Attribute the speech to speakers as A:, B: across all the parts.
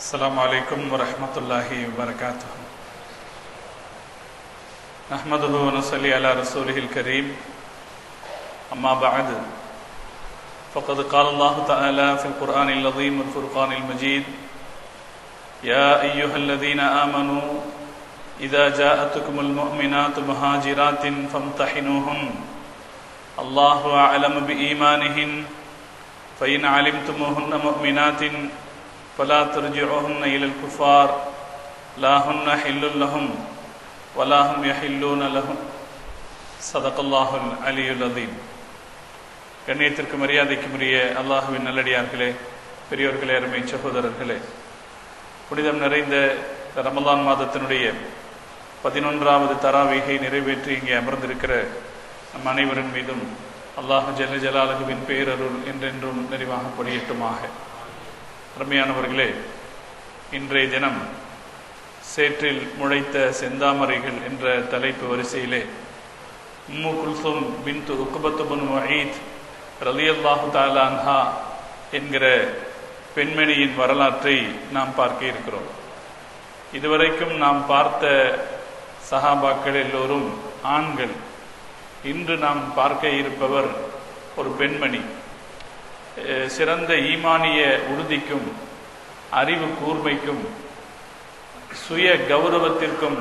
A: السلام عليكم ورحمة الله وبركاته. نحمده ونصلي على رسوله الكريم. أما بعد، فقد قال الله تعالى في القرآن العظيم والفرقان المجيد: يا أيها الذين آمنوا إذا جاءتكم المؤمنات مهاجرات فامتحنوهن الله أعلم بإيمانهن فإن علمتموهن مؤمنات فلا ترجعوهن إلى الكفار لا هن حل لهم ولا هم يحلون لهم. صدق الله العلي العظيم. கண்ணியத்திற்கு மரியாதைக்கு உரிய அல்லாஹ்வின் நல்லடியார்களே, பெரியோர்களே, அருமை சகோதரர்களே, புனிதம் நிறைந்த ரமலான் மாதத்தினுடைய 11வது தராவீகை நிறைவேற்றி இங்கே அமர்ந்திருக்கிற நம் அனைவரின் மீதும் அல்லாஹ் ஜல்ல ஜலாலுவின் பேரருள் என்றென்றும் நிறைவாக பொழியட்டுமாக. அருமையானவர்களே, இன்றைய தினம் சேற்றில் முளைத்த செந்தாமரைகள் என்ற தலைப்பு வரிசையிலே உம்மு குல்சும் பின்து உக்பத் பின் வஈத் ரலியல்லாஹு தஆலா அன்ஹா என்கிற பெண்மணியின் வரலாற்றை நாம் பார்க்க இருக்கிறோம். இதுவரைக்கும் நாம் பார்த்த சஹாபாக்கள் எல்லோரும் ஆண்கள். இன்று நாம் பார்க்க இருப்பவர் ஒரு பெண்மணி. சிறந்த ஈமானிய உறுதிக்கும் அறிவு கூர்மைக்கும் சுய கௌரவத்திற்கும்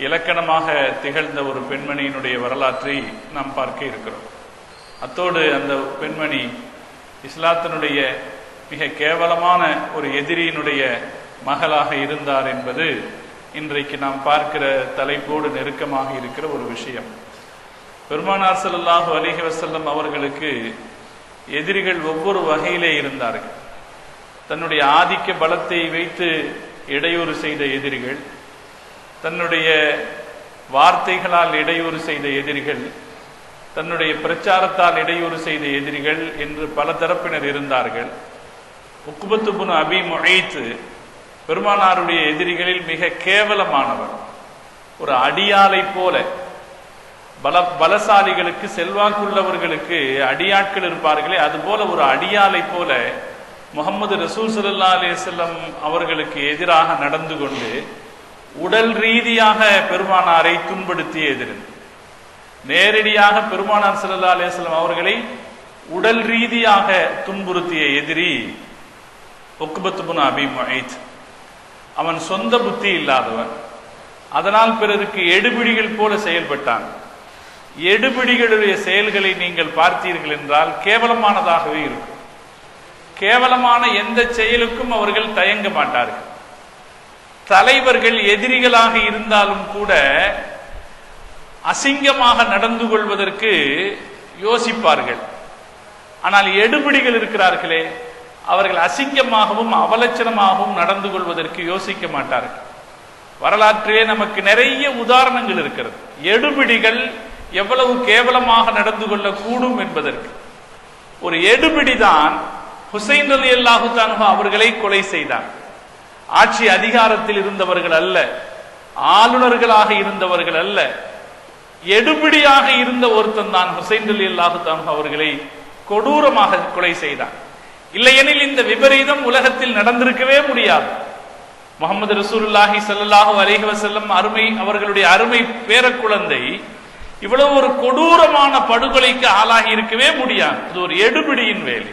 A: இலக்கணமாக திகழ்ந்த ஒரு பெண்மணியினுடைய வரலாற்றை நாம் பார்க்க இருக்கிறோம். அத்தோடு அந்த பெண்மணி இஸ்லாத்தினுடைய மிக கேவலமான ஒரு எதிரியினுடைய மகளாக இருந்தார் என்பது இன்றைக்கு நாம் பார்க்கிற தலைப்போடு நெருக்கமாக இருக்கிற ஒரு விஷயம். பெருமானார் ஸல்லல்லாஹு அலைஹி வஸல்லம் அவர்களுக்கு எதிரிகள் ஒவ்வொரு வகையிலே இருந்தார்கள். தன்னுடைய ஆதிக்க பலத்தை வைத்து இடையூறு செய்த எதிரிகள், தன்னுடைய வார்த்தைகளால் இடையூறு செய்த எதிரிகள், தன்னுடைய பிரச்சாரத்தால் இடையூறு செய்த எதிரிகள் என்று பல தரப்பினர் இருந்தார்கள். உக்பத் பின் அபி முஐத் பெருமானாருடைய எதிரிகளில் மிக கேவலமானவர். ஒரு அடியாளை போல, பலசாலிகளுக்கு செல்வாக்குள்ளவர்களுக்கு அடியாட்கள் இருப்பார்களே, அதுபோல ஒரு அடியாளை போல முஹம்மது ரசூல் ஸல்லல்லாஹு அலைஹி வஸல்லம் அவர்களுக்கு எதிராக நடந்து கொண்டு உடல் ரீதியாக பெருமானாரை துன்படுத்திய எதிரி. நேரடியாக பெருமானார் ஸல்லல்லாஹு அலைஹி வஸல்லம் அவர்களை உடல் ரீதியாக துன்புறுத்திய எதிரி உக்பத் பின் அபி முஐத். அவன் சொந்த புத்தி இல்லாதவன். அதனால் பிறருக்கு எடுபிடிகள் போல செயல்பட்டான். எடுபிடிகளுடைய செயல்களை நீங்கள் பார்த்தீர்கள் என்றால் கேவலமானதாகவே இருக்கும். கேவலமான எந்த செயலுக்கும் அவர்கள் தயங்க மாட்டார்கள். தலைவர்கள் எதிரிகளாக இருந்தாலும் கூட அசிங்கமாக நடந்து கொள்வதற்கு யோசிப்பார்கள். ஆனால் எடுபிடிகள் இருக்கிறார்களே, அவர்கள் அசிங்கமாகவும் அவலட்சணமாகவும் நடந்து கொள்வதற்கு யோசிக்க மாட்டார்கள். வரலாற்றிலே நமக்கு நிறைய உதாரணங்கள் இருக்கிறது. எடுபிடிகள் எவ்வளவு கேவலமாக நடந்து கொள்ளக்கூடும் என்பதற்கு. ஒரு எடுபிடிதான் ஹுசைன் ரலியல்லாஹு தஆலா அவர்களை கொலை செய்தார். ஆட்சி அதிகாரத்தில் இருந்தவர்கள் அல்ல, ஆளுநர்களாக இருந்தவர்கள் அல்ல, எடுபிடியாக இருந்த ஒருத்தன் தான் ஹுசைன் ரலியல்லாஹு தஆலா அவர்களை கொடூரமாக கொலை செய்தார். இல்லையெனில் இந்த விபரீதம் உலகத்தில் நடந்திருக்கவே முடியாது. முஹம்மது ரசூலுல்லாஹி ஸல்லல்லாஹு அலைஹி வஸல்லம் அவர்களுடைய அருமை பேரக்குழந்தை இவ்வளவு ஒரு கொடூரமான படுகொலைக்கு ஆளாகி இருக்கவே முடியாது. இது ஒரு எடுபிடியின் வேலை.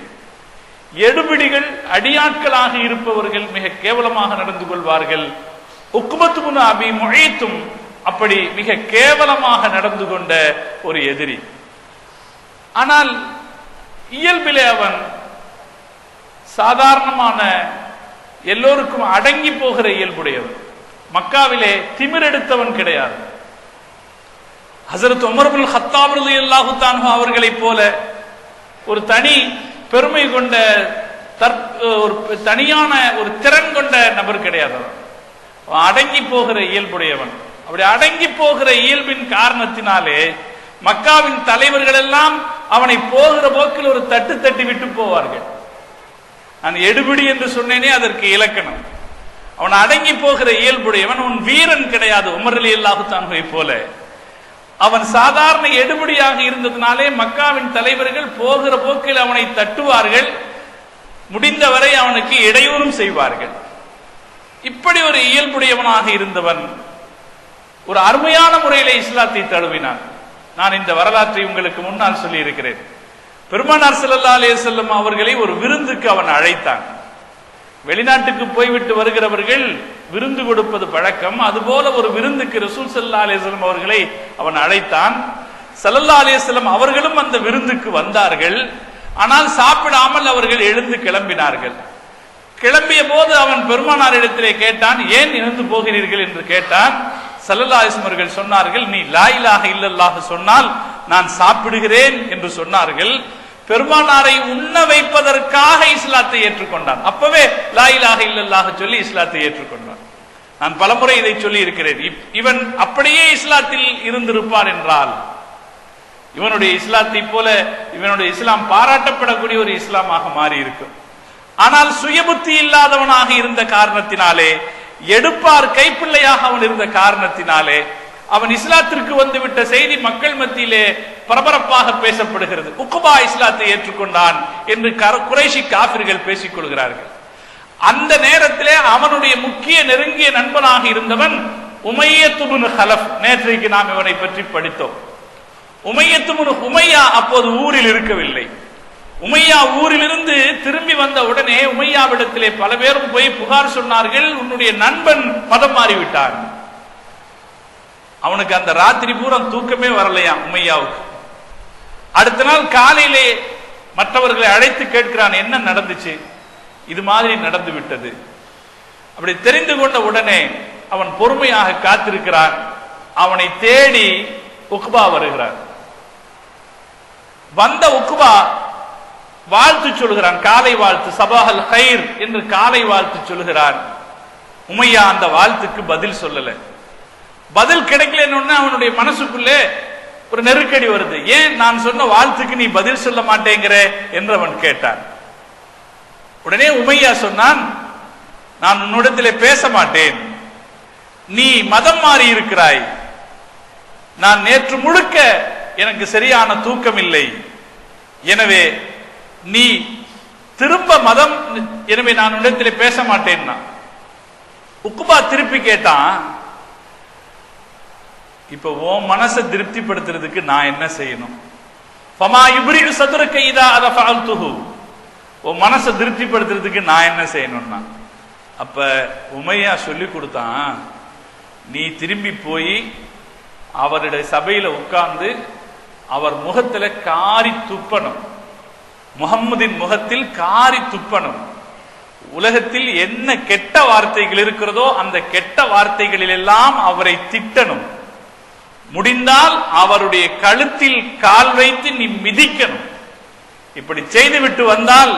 A: எடுபிடிகள் அடியாட்களாக இருப்பவர்கள் மிக கேவலமாக நடந்து கொள்வார்கள். உக்பத் பின் அபி முஐத்தும் அப்படி மிக கேவலமாக நடந்து கொண்ட ஒரு எதிரி. ஆனால் இயல்பிலே அவன் சாதாரணமான எல்லோருக்கும் அடங்கி போகிற இயல்புடையவன். மக்காவிலே திமிரெடுத்தவன் கிடையாது. ஹஸரத் உமர் இப்னு கத்தாப் ரலியல்லாஹு தஆலா அவர்களைப் போல ஒரு தனி பெருமை கொண்ட ஒரு தனியான ஒரு திறன் கொண்ட நபர் கிடையாது. அவன் அடங்கி போகிற இயல்புடையவன். அப்படி அடங்கி போகிற இயல்பின் காரணத்தினாலே மக்காவின் தலைவர்கள் எல்லாம் அவனை போகிற போக்கில் ஒரு தட்டு தட்டி விட்டு போவார்கள். நான் எடுபிடி என்று சொன்னேனே அதற்கு இலக்கணம். அவன் அடங்கி போகிற இயல்புடையவன். அவன் வீரன் கிடையாது. உமர் ரலியல்லாஹு தஆலாவை போல அவன் சாதாரண எடுபடியாக இருந்ததினாலே மக்காவின் தலைவர்கள் போகிற போக்கில் அவனை தட்டுவார்கள். முடிந்தவரை அவனுக்கு இடையூறும் செய்வார்கள். இப்படி ஒரு இயல்புடையவனாக இருந்தவன் ஒரு அருமையான முறையிலே இஸ்லாத்தை தழுவினான். நான் இந்த வரலாற்றை உங்களுக்கு முன்னால் சொல்லி இருக்கிறேன். பெருமானார் ஸல்லல்லாஹு அலைஹி வஸல்லம் அவர்களை ஒரு விருந்துக்கு அவன் அழைத்தான். வெளிநாட்டுக்கு போய்விட்டு வருகிறவர்கள் விருந்து கொடுப்பது பழக்கம். அதுபோல ஒரு விருந்துக்கு ரசூல் ஸல்லல்லாஹு அலைஹி வஸல்லம் அவர்களை அவன் அழைத்தான். ஸல்லல்லாஹு அலைஹி வஸல்லம் அவர்களும் அந்த விருந்துக்கு வந்தார்கள். ஆனால் சாப்பிடாமல் அவர்கள் எழுந்து கிளம்பினார்கள். கிளம்பிய போது அவன் பெருமானாரிடத்திலே கேட்டான், ஏன் எழுந்து போகிறீர்கள் என்று கேட்டான். ஸல்லல்லாஹு அலைஹி வஸல்லம் அவர்கள் சொன்னார்கள், நீ லா இலாஹ இல்லல்லாஹ் சொன்னால் நான் சாப்பிடுகிறேன் என்று சொன்னார்கள். பெருமானாரை உண்ண வைப்பதற்காக இஸ்லாத்தை ஏற்றுக்கொண்டான். அப்பவே லா இலாஹ இல்லல்லாஹ் சொல்லி இஸ்லாத்தை ஏற்றுக்கொண்டான். நான் பலமுறை இதை சொல்லி இருக்கிறேன். இவன் அப்படியே இஸ்லாத்தில் இருந்திருப்பான் என்றால் இவனுடைய இஸ்லாத்தை போல இவனுடைய இஸ்லாம் பாராட்டப்படக்கூடிய ஒரு இஸ்லாமாக மாறி இருக்கும். ஆனால் சுயபுத்தி இல்லாதவனாக இருந்த காரணத்தினாலே, எடுப்பார் கைப்பிள்ளையாக அவன் இருந்த காரணத்தினாலே, அவன் இஸ்லாத்திற்கு வந்துவிட்ட செய்தி மக்கள் மத்தியிலே பரபரப்பாக பேசப்படுகிறது. உக்பா இஸ்லாத்தை ஏற்றுக்கொண்டான் என்று குறைஷி காபிர்கள் பேசிக் கொள்கிறார்கள். அந்த நேரத்திலே அவனுடைய முக்கிய நெருங்கிய நண்பனாக இருந்தவன் உமையத் இப்னு ஹலஃப். நேற்றைக்கு நாம் இவனை பற்றி படித்தோம். உமையத் இப்னு உமையா அப்போது ஊரில் இருக்கவில்லை. உமையா ஊரிலிருந்து திரும்பி வந்த உடனே உமையாவிடத்திலே பல பேரும் போய் புகார் சொன்னார்கள், உன்னுடைய நண்பன் மதம் மாறிவிட்டான். அவனுக்கு அந்த ராத்திரி பூரா தூக்கமே வரலையா உமையாவுக்கு. அடுத்த நாள் காலையிலே மற்றவர்களை அழைத்து கேட்கிறான், என்ன நடந்துச்சு? இது மாதிரி நடந்து விட்டது. அப்படி தெரிந்து கொண்ட உடனே அவன் பொறுமையாக காத்திருக்கிறான். அவனை தேடி உக்பா வருகிறார். வந்த உக்பா வாழ்த்து சொல்கிறான், காலை வாழ்த்து, சபாஹல் கைர் என்று காலை வாழ்த்து சொல்கிறான். உமையா அந்த வாழ்த்துக்கு பதில் சொல்லல. பதில் கிடைக்கலன்னு அவனுடைய மனசுக்குள்ளே ஒரு நெருக்கடி வருது. ஏன் நான் சொன்ன வாழ்த்துக்கு நீ பதில் சொல்ல மாட்டேங்கிற என்று அவன் கேட்டான். உடனே உமையா சொன்னான், நான் உன்னிடத்திலே பேச மாட்டேன், நீ மதம் மாறி இருக்கிறாய். நான் நேற்று முழுக்க எனக்கு சரியான தூக்கம் இல்லை, எனவே நீ திரும்ப மதம், எனவே நான் உன்னிடத்திலே பேச மாட்டேன்னா. உக்பா திருப்பி கேட்டான், இப்ப உன் மனசை திருப்திப்படுத்துறதுக்கு நான் என்ன செய்யணும்? ஃபமா யுப்ரிஉ சத்ருக இதா அதஃஅல்துஹு, உன் மனசை திருப்திப்படுத்துறதுக்கு நான் என்ன செய்யணும்னா. அப்ப உமையா சொல்லி கொடுத்தான், நீ திரும்பி போய் அவருடைய சபையில உட்கார்ந்து அவர் முகத்துல காரி துப்பணும், முஹம்மதின் முகத்தில் காரி துப்பணும். உலகத்தில் என்ன கெட்ட வார்த்தைகள் இருக்கிறதோ அந்த கெட்ட வார்த்தைகளில் எல்லாம் அவரை திட்டணும். முடிந்தால் அவருடைய கழுத்தில் கால் வைத்து நீ மிதிக்கணும். இப்படி செய்து விட்டு வந்தால்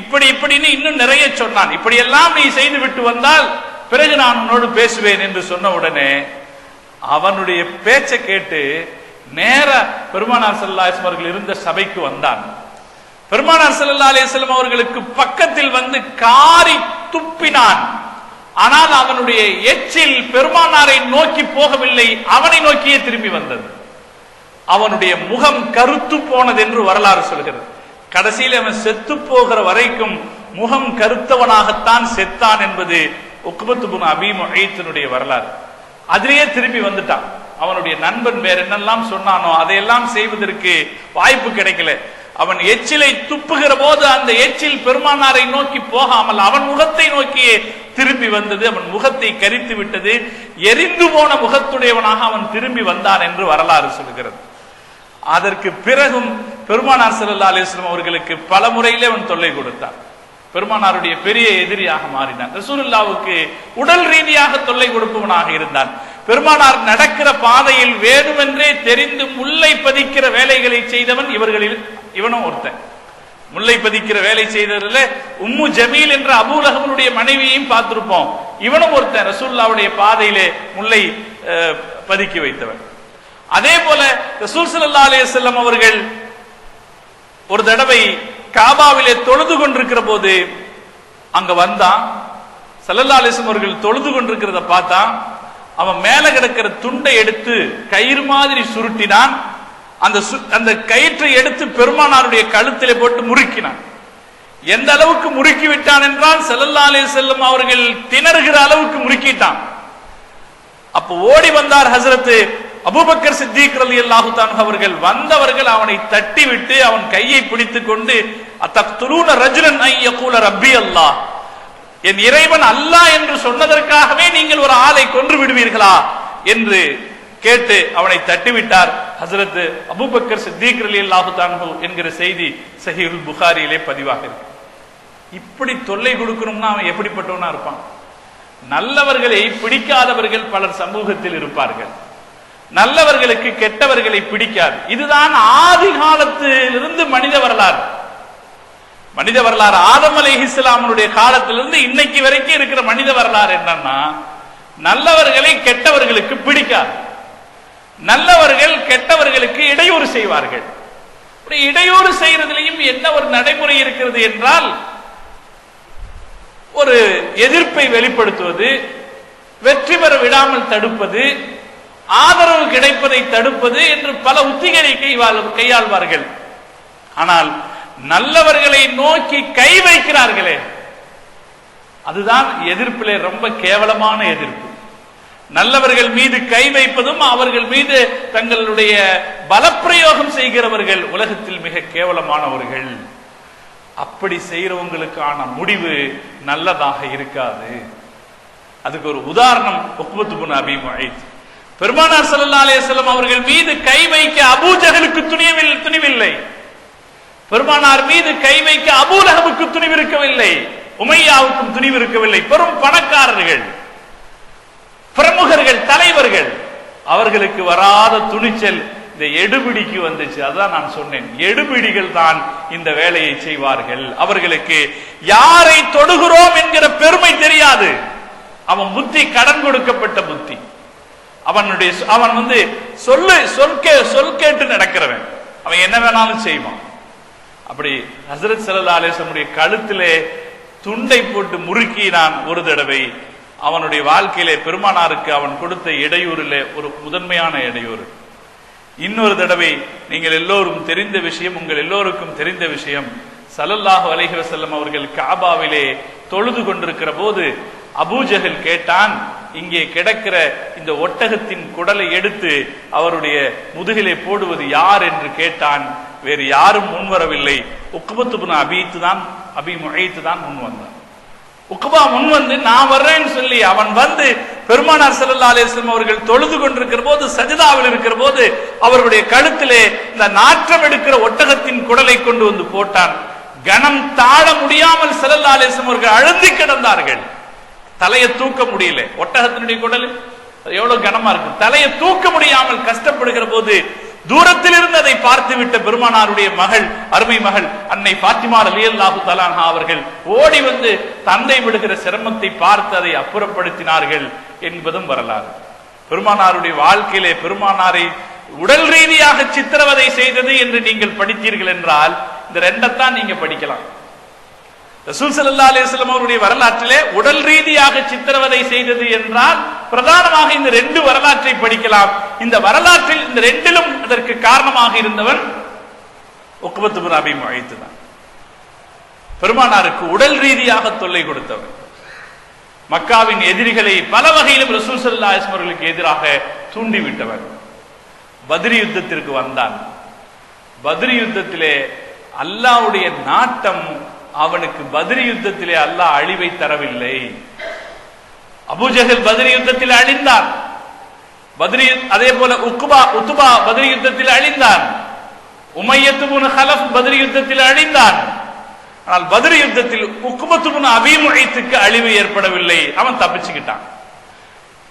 A: இப்படின்னு இன்னும் நிறைய சொன்னான். இப்படியெல்லாம் நீ செய்து விட்டு வந்தால் பிறகு நான் உன்னோடு பேசுவேன் என்று சொன்ன உடனே அவனுடைய பேச்சை கேட்டு நேர பெருமானார் ஸல்லல்லாஹு அலைஹி வஸல்லம் அவர்கள் இருந்த சபைக்கு வந்தான். பெருமானார் ஸல்லல்லாஹு அலைஹி வஸல்லம் அவர்களுக்கு பக்கத்தில் வந்து காரி துப்பினான். ஆனால் அவனுடைய எச்சில் பெருமானாரை நோக்கி போகவில்லை, அவனை நோக்கியே திரும்பி வந்தது. அவனுடைய முகம் கருத்து போனது என்று வரலாறு சொல்கிறது. கடைசியில் அவன் செத்து போகிற வரைக்கும் முகம் கருத்தவனாகத்தான் செத்தான் என்பது உக்பத் இப்னு அபீ முஹைத்தினுடைய வரலாறு. அதிலேயே திரும்பி வந்துட்டான். அவனுடைய நண்பன் வேற என்னெல்லாம் சொன்னானோ அதையெல்லாம் செய்வதற்கு வாய்ப்பு கிடைக்கல. அவன் எச்சிலை துப்புகிற போது அந்த எச்சில் பெருமானாரை நோக்கி போகாமல் அவன் முகத்தை நோக்கியே திரும்பி வந்தது. அவன் முகத்தை கரித்து விட்டது. எரிந்து போன முகத்துடையவனாக அவன் திரும்பி வந்தான் என்று வரலாறு சொல்கிறது. அதற்கு பிறகும் பெருமானார் ஸல்லல்லாஹு அலைஹி வஸல்லம் அவர்களுக்கு பல முறையிலே அவன் தொல்லை கொடுத்தான். பெருமானாருடைய பெரிய எதிரியாக மாறினான். ரசூலுல்லாஹ்வுக்கு உடல் ரீதியாக தொல்லை கொடுப்பவனாக இருந்தான். பெருமானார் நடக்கிற பாதையில் வேண்டுமென்றே தெரிந்து முல்லை பதிக்கிற வேலைகளை செய்தவன் இவனும் ஒருத்தன். முல்லை பதிக்கிற வேலை செய்ததில் உம்மு ஜமீல் என்ற அபூ லஹபுடைய மனைவியையும் பார்த்திருப்போம். இவனும் ஒருத்தன் ரசூலுல்லாஹ்வுடைய பாதையிலே முல்லை பதுக்கி வைத்தவன். அதே போல ரசூல் ஸல்லல்லாஹு அலைஹி வஸல்லம் அவர்கள் ஒரு தடவை காபாவிலே தொழுது கொண்டிருக்கிற போது அங்க வந்தான். ஸல்லல்லாஹு அலைஹி வஸல்லம் அவர்கள் தொழுது கொண்டிருக்கிறத பார்த்தான். அவன் மேல கிடக்கிற துண்டை எடுத்து கயிறு மாதிரி சுருட்டினான். அந்த கயிற்றை எடுத்து பெருமானாருடைய கழுத்திலே போட்டு முறுக்கினான். எந்த அளவுக்கு முறுக்கி விட்டான் என்றால் ஸல்லல்லாஹு அலைஹி வஸல்லம் அவர்கள் திணறுகிற அளவுக்கு முறுக்கிட்டான். அப்ப ஓடி வந்தார் ஹஜ்ரத் அபூபக்கர் சித்திக் ரலியல்லாஹு தஆலா அவர்கள். வந்தவர்கள் அவனை தட்டி விட்டு அவன் கையை பிடித்துக் கொண்டு அத்தக்துலூன ரஜுலன் ஐ யகூல ரப்பி அல்லாஹ், என் இறைவன் அல்லாஹ் என்று சொன்னதற்காகவே நீங்கள் ஒரு ஆளை கொன்று விடுவீர்களா என்று கேட்டு அவனை தட்டிவிட்டார். ஹஜ்ரத் அபூபக்கர் சித்திக் ரலியல்லாஹு தஆலா என்கிற செய்தி ஸஹீஹுல் புகாரியிலே பதிவாக இருக்கு. இப்படி தொல்லை கொடுக்கணும்னா அவன் எப்படிப்பட்டவனா இருப்பான்? நல்லவர்களை பிடிக்காதவர்கள் பலர் சமூகத்தில் இருப்பார்கள். நல்லவர்களுக்கு கெட்டவர்களை பிடிக்காது. இதுதான் ஆதி காலத்திலிருந்து மனித வரலாறு. மனித வரலாறு ஆதம் அலைஹிஸ்ஸலாமுடைய காலத்திலிருந்து இன்னைக்கு வரைக்கும் இருக்கிற மனித வரலாறு என்னன்னா, நல்லவர்களை கெட்டவர்களுக்கு பிடிக்காது. நல்லவர்கள் கெட்டவர்களுக்கு இடையூறு செய்வார்கள். இடையூறு செய்யறதிலையும் என்ன ஒரு நடைமுறை இருக்கிறது என்றால், ஒரு எதிர்ப்பை வெளிப்படுத்துவது, வெற்றி பெற விடாமல் தடுப்பது, ஆதரவு கிடைப்பதை தடுப்பது என்று பல உத்திகளை கையாள்வார்கள். ஆனால் நல்லவர்களை நோக்கி கை வைக்கிறார்களே, அதுதான் எதிர்ப்பிலே ரொம்ப கேவலமான எதிர்ப்பு. நல்லவர்கள் மீது கை வைப்பதும் அவர்கள் மீது தங்களுடைய பலப்பிரயோகம் செய்கிறவர்கள் உலகத்தில் மிக கேவலமானவர்கள். அப்படி செய்யறவங்களுக்கான முடிவு நல்லதாக இருக்காது. அதுக்கு ஒரு உதாரணம் உக்பத் இப்னு அபீ முஐத். பெருமானார் ஸல்லல்லாஹு அலைஹி வஸல்லம் அவர்கள் மீது கை வைக்க அபூ ஜஹலுக்கு துணிவில்லை. பெருமானார் மீது கை வைக்க அபூ லஹபுக்கு துணிவிருக்கவில்லை, உமையாவுக்கும் துணிவிருக்கவில்லை. பெரும் பணக்காரர்கள், பிரமுகர்கள், தலைவர்கள், அவர்களுக்கு வராத துணிச்சல் இந்த எடுபிடிக்கு வந்துச்சு. அதான் நான் சொன்னேன், எடுபிடிகள் தான் இந்த வேலையை செய்வார்கள். அவர்களுக்கு யாரை தொடுகிறோம் என்கிற பெருமை தெரியாது. அவன் புத்தி கடன் கொடுக்கப்பட்ட புத்தி. அவன் சொல் கேட்டு நடக்கிறவன். அவன் என்ன வேணாலும் செய்வான். அப்படி ஹஜ்ரத் ஸல்லல்லாஹு அலைஹி வஸல்லம் கழுத்திலே துண்டை போட்டு முறுக்கினான் ஒரு தடவை. அவனுடைய வாழ்க்கையிலே பெருமானாருக்கு அவன் கொடுத்த இடையூறிலே ஒரு முதன்மையான இடையூறு. இன்னொரு தடவை நீங்கள் எல்லோரும் தெரிந்த விஷயம், உங்கள் எல்லோருக்கும் தெரிந்த விஷயம், ஸல்லல்லாஹு அலைஹி வஸல்லம் அவர்கள் காபாவிலே தொழுது கொண்டிருக்கிற போது அபூ ஜஹல் கேட்டான், இங்கே கிடக்கிற இந்த ஒட்டகத்தின் குடலை எடுத்து அவருடைய முதுகிலே போடுவது யார் என்று கேட்டான். வேறு யாரும் முன்வரவில்லை. உக்பத் இப்னு அபீ முஐத் தான் முன் வந்தான். உக்பா முன் வந்து நான் வர்றேன்னு சொல்லி அவன் வந்து பெருமானார் ஸல்லல்லாஹு அலைஹி வஸல்லம் அவர்கள் தொழுது கொண்டிருக்கிற போது, சஜிதாவில் இருக்கிற போது அவர்களுடைய கழுத்திலே இந்த நாற்றம் எடுக்கிற ஒட்டகத்தின் குடலை கொண்டு வந்து போட்டான். கணம் தாழ முடியாமல் ஸல்லல்லாஹு அலைஹி வஸல்லம் அவர்கள் அழுந்தி கிடந்தார்கள். தலையை தூக்க முடியல. ஒட்டகத்தினுடைய குடல் எவ்வளவு கனமா இருக்கு. தலையை தூக்க முடியாமல் கஷ்டப்படுகிற போது தூரத்தில் இருந்து அதை பார்த்து விட்ட பெருமானாருடைய மகள், அருமை மகள் அன்னை ஃபாத்திமா ரலியல்லாஹு தஆலா அன்ஹா அவர்கள் ஓடி வந்து தந்தை விடுகிற சிரமத்தை பார்த்து அதை அப்புறப்படுத்தினார்கள் என்பதும் வரலாறு. பெருமானாருடைய வாழ்க்கையிலே பெருமானாரை உடல் ரீதியாக சித்திரவதை செய்தது என்று நீங்கள் படித்தீர்கள் என்றால் இந்த ரெண்டைத்தான் நீங்க படிக்கலாம். ரசூல் ஸல்லல்லாஹு அலைஹி வஸல்லம் அவருடைய வரலாற்றிலே உடல் ரீதியாக சித்திரவதை செய்தது என்றால் பிரதானமாக இந்த ரெண்டு வரலாற்றை படிக்கலாம். இந்த வரலாற்றில் இந்த ரெண்டிலும் அதற்கு காரணமாக இருந்தவன் உக்பத் இப்னு அபீ முஐத் தான். பெருமானாருக்கு உடல் ரீதியாக தொல்லை கொடுத்தவர், மக்காவின் எதிரிகளை பல வகையிலும் ரசூல் ஸல்லல்லாஹு அலைஹி வஸல்லம் அவர்களுக்கு எதிராக தூண்டிவிட்டவர். பத்ர் யுத்தத்திற்கு வந்தான். பத்ர் யுத்தத்திலே அல்லாஹ்வுடைய நாட்டம் அவனுக்கு பத்ர் யுத்தத்திலே அல்லாஹ் அழிவை தரவில்லை. அபூ ஜஹல் பத்ர் யுத்தத்தில் அழிந்தான். அதே போல உத்பா பத்ர் யுத்தத்தில் அழிந்தான். உமையத் இப்னு ஹலஃப் பத்ர் யுத்தத்தில் அழிந்தான். ஆனால் பத்ர் யுத்தத்தில் உக்பத் இப்னு அபீ முஐத்துக்கு அழிவு ஏற்படவில்லை. அவன் தப்பிச்சுக்கிட்டான்.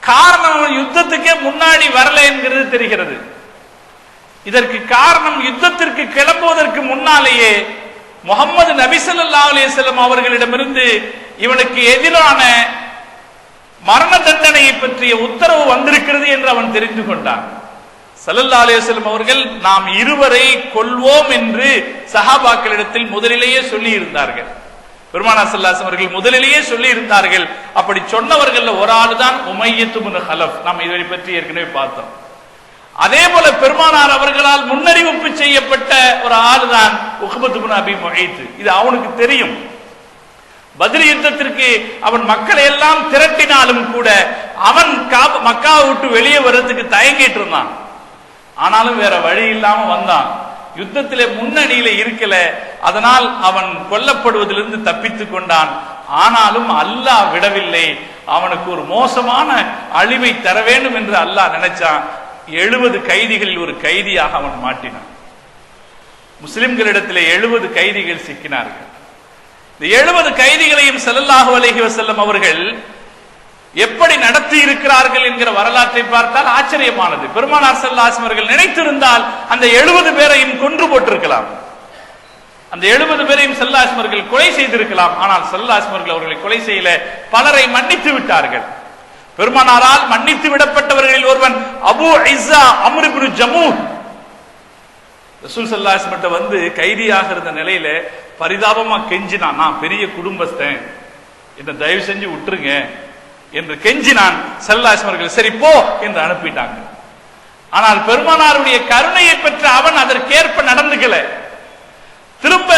A: காரணம் அவன் யுத்தத்துக்கே முன்னாடி வரல என்கிறது தெரிகிறது. இதற்கு காரணம் யுத்தத்திற்கு கிளம்புவதற்கு முன்னாலேயே முஹம்மது நபி ஸல்லல்லாஹு அலைஹி வஸல்லம் அவர்களிடமிருந்து இவனுக்கு எதிரான மரண தண்டனையை பற்றிய உத்தரவு வந்திருக்கிறது என்று அவன் தெரிந்து கொண்டான். ஸல்லல்லாஹு அலைஹி வஸல்லம் அவர்கள் நாம் இருவரை கொல்வோம் என்று சஹாபாக்களிடத்தில் முதலிலேயே சொல்லி இருந்தார்கள். பெருமானார் ஸல்லல்லாஹு அலைஹி வஸல்லம் அவர்கள் முதலிலேயே சொல்லி இருந்தார்கள். அப்படி சொன்னவர்கள் ஒரு ஆள் தான் உமையத் இப்னு ஹலஃப். நாம் இதை பற்றி ஏற்கனவே பார்த்தோம். அதே போல பெருமானார் அவர்களால் முன்னறிவிப்பு செய்யப்பட்ட ஒரு ஆளுதான் உக்பத் இப்னு அபீ முஐத். இது அவனுக்கு தெரியும். பத்ர் யுத்தத்திற்கு அவன் மக்களை எல்லாம் திரட்டினாலும் கூட அவன் மக்காவை விட்டு வெளியே வர்றதுக்கு தயங்கிட்டு இருந்தான். ஆனாலும் வேற வழி இல்லாம வந்தான். யுத்தத்திலே முன்னணியில இருக்கல, அதனால் அவன் கொல்லப்படுவதிலிருந்து தப்பித்துக் கொண்டான். ஆனாலும் அல்லாஹ் விடவில்லை. அவனுக்கு ஒரு மோசமான அழிவை தர வேண்டும் என்று அல்லாஹ் நினைச்சான். 70 கைதிகளில் ஒரு கைதியாக அவன் மாட்டினான். முஸ்லிம்களிடத்திலே 70 கைதிகள் சிக்கினார்கள். இந்த 70 கைதிகளையும் ஸல்லல்லாஹு அலைஹி வஸல்லம் அவர்கள் எப்படி நடத்தி இருக்கிறார்கள் என்கிற வரலாற்றை பார்த்தால் ஆச்சரியமானது. பெருமானார் ஸல்லல்லாஹு அலைஹி வஸல்லம் அவர்கள் நினைத்திருந்தால் அந்த 70 பேரையும் கொன்று போட்டிருக்கலாம். அந்த 70 பேரையும் ஸல்லல்லாஹு அலைஹி வஸல்லம் அவர்கள் கொலை செய்திருக்கலாம். ஆனால் ஸல்லல்லாஹு அலைஹி வஸல்லம் அவர்களை கொலை செய்யல, பலரை மன்னித்து விட்டார்கள். பெருமானாரால் மன்னித்து விடப்பட்டவர்களில் ஒருவன் அபூ இஸ்ஸா அம்ர் இப்னு ஜமூஹ். ரசூல் ஸல்லல்லாஹு அலைஹி வஸல்லம் வந்து கைதியாக இருந்த நிலையில பரிதாபமா கெஞ்சினான், நான் பெரிய குடும்பஸ்தன், என்ன தயவு செஞ்சு விட்டுருங்க என்று கெஞ்சினான். ஸல்லல்லாஹு அலைஹி வஸல்லம் அவர்கள் சரி போ என்று அனுப்பிட்டாங்க. ஆனால் பெருமானாருடைய கருணையை பெற்ற அவன் அதற்கேற்ப நடந்துக்கல. திரும்ப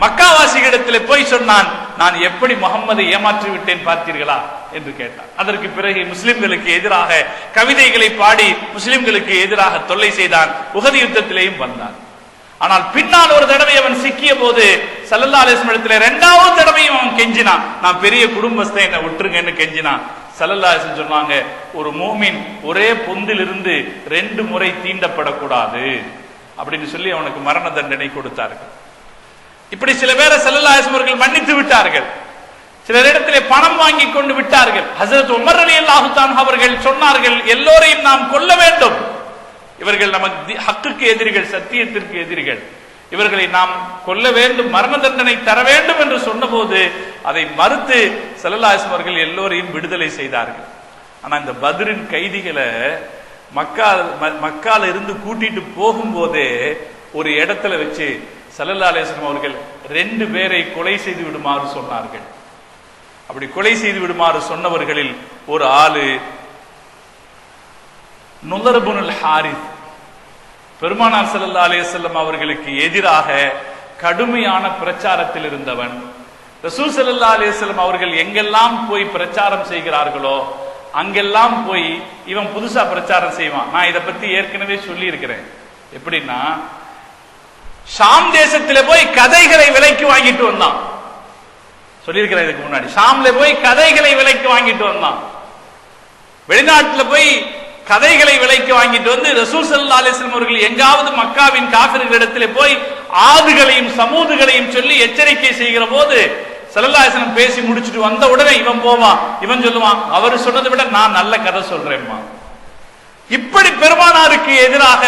A: மக்காவாசிகளிடத்தில் போய் சொன்னான், நான் எப்படி முகம்மதை ஏமாற்றி விட்டேன் பார்த்தீர்களா என்று கேட்டான். அதற்கு பிறகு முஸ்லிம்களுக்கு எதிராக கவிதைகளை பாடி முஸ்லிம்களுக்கு எதிராக தொல்லை செய்தான். உஹது யுத்தத்திலேயும் வந்தான். ஆனால் பின்னால் ஒரு தடவை அவன் சிக்கிய போது ஸல்லல்லாஹு அலைஹி வஸல்லம் இடத்துல 2வது தடவையும் அவன் கெஞ்சினான், நான் பெரிய குடும்பஸ்தன், என்ன விட்டுருங்கன்னு கெஞ்சினான். ஸல்லல்லாஹு அலைஹி வஸல்லம் சொன்னாங்க, ஒரு மூமின் ஒரே பொந்திலிருந்து 2 முறை தீண்டப்படக்கூடாது அப்படின்னு சொல்லி அவனுக்கு மரண தண்டனை கொடுத்தார்கள். இப்படி சில பேரை ஸல்லல்லாஹு அலைஹி வஸல்லம் அவர்கள் மன்னித்து விட்டார்கள். சிலரிடத்திலே பணம் வாங்கி கொண்டு விட்டார்கள். ஹஜ்ரத் உமர் ரலியல்லாஹு தஆலா அவர்கள் சொன்னார்கள், எல்லோரையும் நாம் கொல்ல வேண்டும், இவர்கள் நமக்கு ஹக்குக்கு எதிரிகள், சத்தியத்திற்கு எதிரிகள், இவர்களை நாம் கொல்ல வேண்டும், மரண தண்டனை தர வேண்டும் என்று சொன்னபோது அதை மறுத்து ஸல்லல்லாஹு அலைஹி வஸல்லம் அவர்கள் எல்லோரையும் விடுதலை செய்தார்கள். ஆனா இந்த பத்ரின் கைதிகளை மக்கால இருந்து கூட்டிட்டு போகும்போதே ஒரு இடத்துல வச்சு ஸல்லல்லாஹு அலைஹி வஸல்லம் அவர்கள் 2 பேரை கொலை செய்து விடுமாறு சொன்னார்கள். அப்படி கொலை செய்து விடுமாறு சொன்னவர்களில் ஒரு ஆளு நுதர் இப்னுல் ஹாரிஸ். பெருமானார் ஸல்லல்லாஹு அலைஹி வஸல்லம் அவர்களுக்கு எதிராக கடுமையான பிரச்சாரத்தில் இருந்தவன். ரசூல் ஸல்லல்லாஹு அலைஹி வஸல்லம் அவர்கள் எங்கெல்லாம் போய் பிரச்சாரம் செய்கிறார்களோ அங்கெல்லாம் போய் இவன் புதுசா பிரச்சாரம் செய்வான். நான் இதை பத்தி ஏற்கனவே சொல்லி இருக்கிறேன். எப்படின்னா, ஷாம் தேசத்திலே போய் கதைகளை விலைக்கு வாங்கிட்டு வந்தான். சொல்லியிருக்கிறேன் இதுக்கு முன்னாடி. ஷாம்ல போய் கதைகளை விலைக்கு வாங்கிட்டு வந்தான். வெளிநாட்டுல போய் கதைகளை விலைக்கு வாங்கிட்டு வந்து ரசூல் ஸல்லல்லாஹு அலைஹி வஸல்லம் அவர்கள் எங்காவது மக்காவின் காஃபிர்களிடத்திலே போய் ஆதுகளையும் சமூதுகளையும் சொல்லி எச்சரிக்கை செய்கிற போது ஸல்லல்லாஹு அலைஹி வஸல்லம் பேசி முடிச்சுட்டு வந்த உடனே இவன் போவான். இவன் சொல்லுவான், அவர் சொன்னதை விட நான் நல்ல கதை சொல்றேன்மா. இப்படி பெருமானாருக்கு எதிராக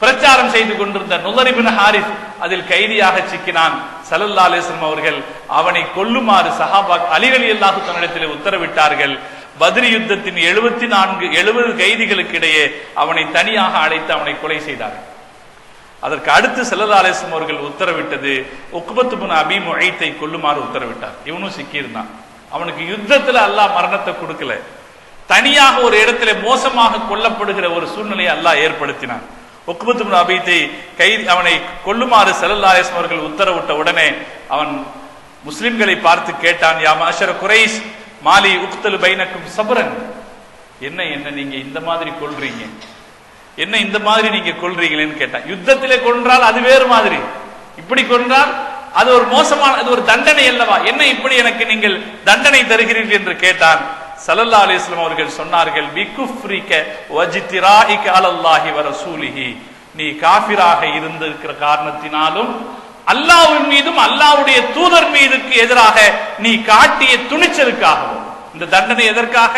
A: பிரச்சாரம் செய்து கொண்டிருந்த நுதர் இப்னு ஹாரிஸ் அதில் கைதியாக சிக்கினான். ஸல்லல்லாஹு அலைஹி வஸல்லம் அவர்கள் அவனை கொல்லுமாறு சஹாபா அலி ரலியல்லாஹு தஆலா உத்தரவிட்டார்கள். பத்ர் யுத்தத்தின் 70 கைதிகளுக்கு இடையே அவனை தனியாக அழைத்து அவனை கொலை செய்தார்கள். அதற்கு அடுத்து ஸல்லல்லாஹு அலைஹி வஸல்லம் அவர்கள் உத்தரவிட்டது உக்பத் இப்னு அபீ முஐத்தை கொல்லுமாறு உத்தரவிட்டார். இவனும் சிக்கியிருந்தான். அவனுக்கு யுத்தத்துல அல்லாஹ் மரணத்தை கொடுக்கல, தனியாக ஒரு இடத்துல மோசமாக கொல்லப்படுகிற ஒரு சூழ்நிலையை அல்லாஹ் ஏற்படுத்தினான். உக்பத் இப்னு அபீத்தை அவனை கொல்லுமாறு ஸல்லல்லாஹு அலைஹி வஸல்லம் அவர்கள் உத்தரவிட்ட உடனே அவன் முஸ்லிம்களை பார்த்து கேட்டான், யா மஅஷர குரைஷ் மாலி உக்தலு பைனக்கும் சப்ரன், என்ன நீங்க இந்த மாதிரி கொல்றீங்க, என்ன இந்த மாதிரி நீங்க கொல்றீங்களேன்னு கேட்டான். யுத்தத்திலே கொன்றால் அது வேறு மாதிரி, இப்படி கொன்றால் அது ஒரு மோசமான, அது ஒரு தண்டனை அல்லவா, என்ன இப்படி எனக்கு நீங்கள் தண்டனை தருகிறீர்கள் என்று கேட்டான். ஸல்லல்லாஹு அலைஹி வஸல்லம் அவர்கள் சொன்னார்கள், பிகுஃப்ரிக வஜ்திராஇக அலல்லாஹி வ ரசூலிஹி, நீ காஃபிராக இருந்திருக்கிற காரணத்தினாலும் அல்லாஹ்வின் மீதும் அல்லாஹ்வுடைய தூதர் மீதுக்கு எதிராக நீ காட்டிய துணிச்சலுக்காகவும், இந்த தண்டனை எதற்காக,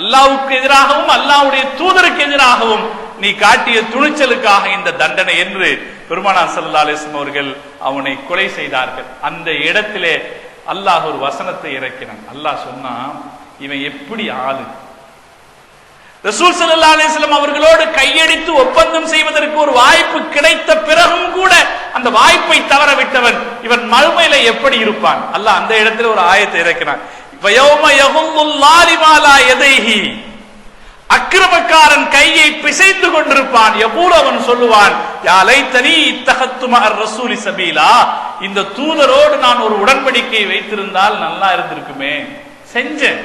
A: அல்லாஹ்வுக்கு எதிராகவும் அல்லாஹ்வுடைய தூதருக்கு எதிராகவும் நீ காட்டிய துணிச்சலுக்காக இந்த தண்டனை என்று பெருமானார் ஸல்லல்லாஹு அலைஹி வஸல்லம் அவர்கள் அவனை கொலை செய்தார்கள். அந்த இடத்திலே அல்லாஹ் ஒரு வசனத்தை இறக்கினான். அல்லாஹ் சொன்னான், இவன் எப்படி ஆளு, ரசூல் ஸல்லல்லாஹு அலைஹி வஸல்லம் அவர்களோடு கையடித்து ஒப்பந்தம் செய்வதற்கு ஒரு வாய்ப்பு கிடைத்த பிறகும் கூட அந்த வாய்ப்பை தவற விட்டவன், இவன் மறுமையில எப்படி இருப்பான். அல்லாஹ் அந்த இடத்துல ஒரு ஆயத்தை இறக்கினான். வயௌம யஹுல்லுல் லாலிமா லா யதைஹி, அக்கிரமக்காரன் கையை பிசைந்து கொண்டிருப்பான். யகூல், அவன் சொல்லுவான், யா லைத்தனி இத்தகத்து மஅர் ரசூலி சபீலா, இந்த தூதரோடு நான் ஒரு உடன்படிக்கை வைத்திருந்தால் நல்லா இருந்திருக்குமே, செஞ்சேன்,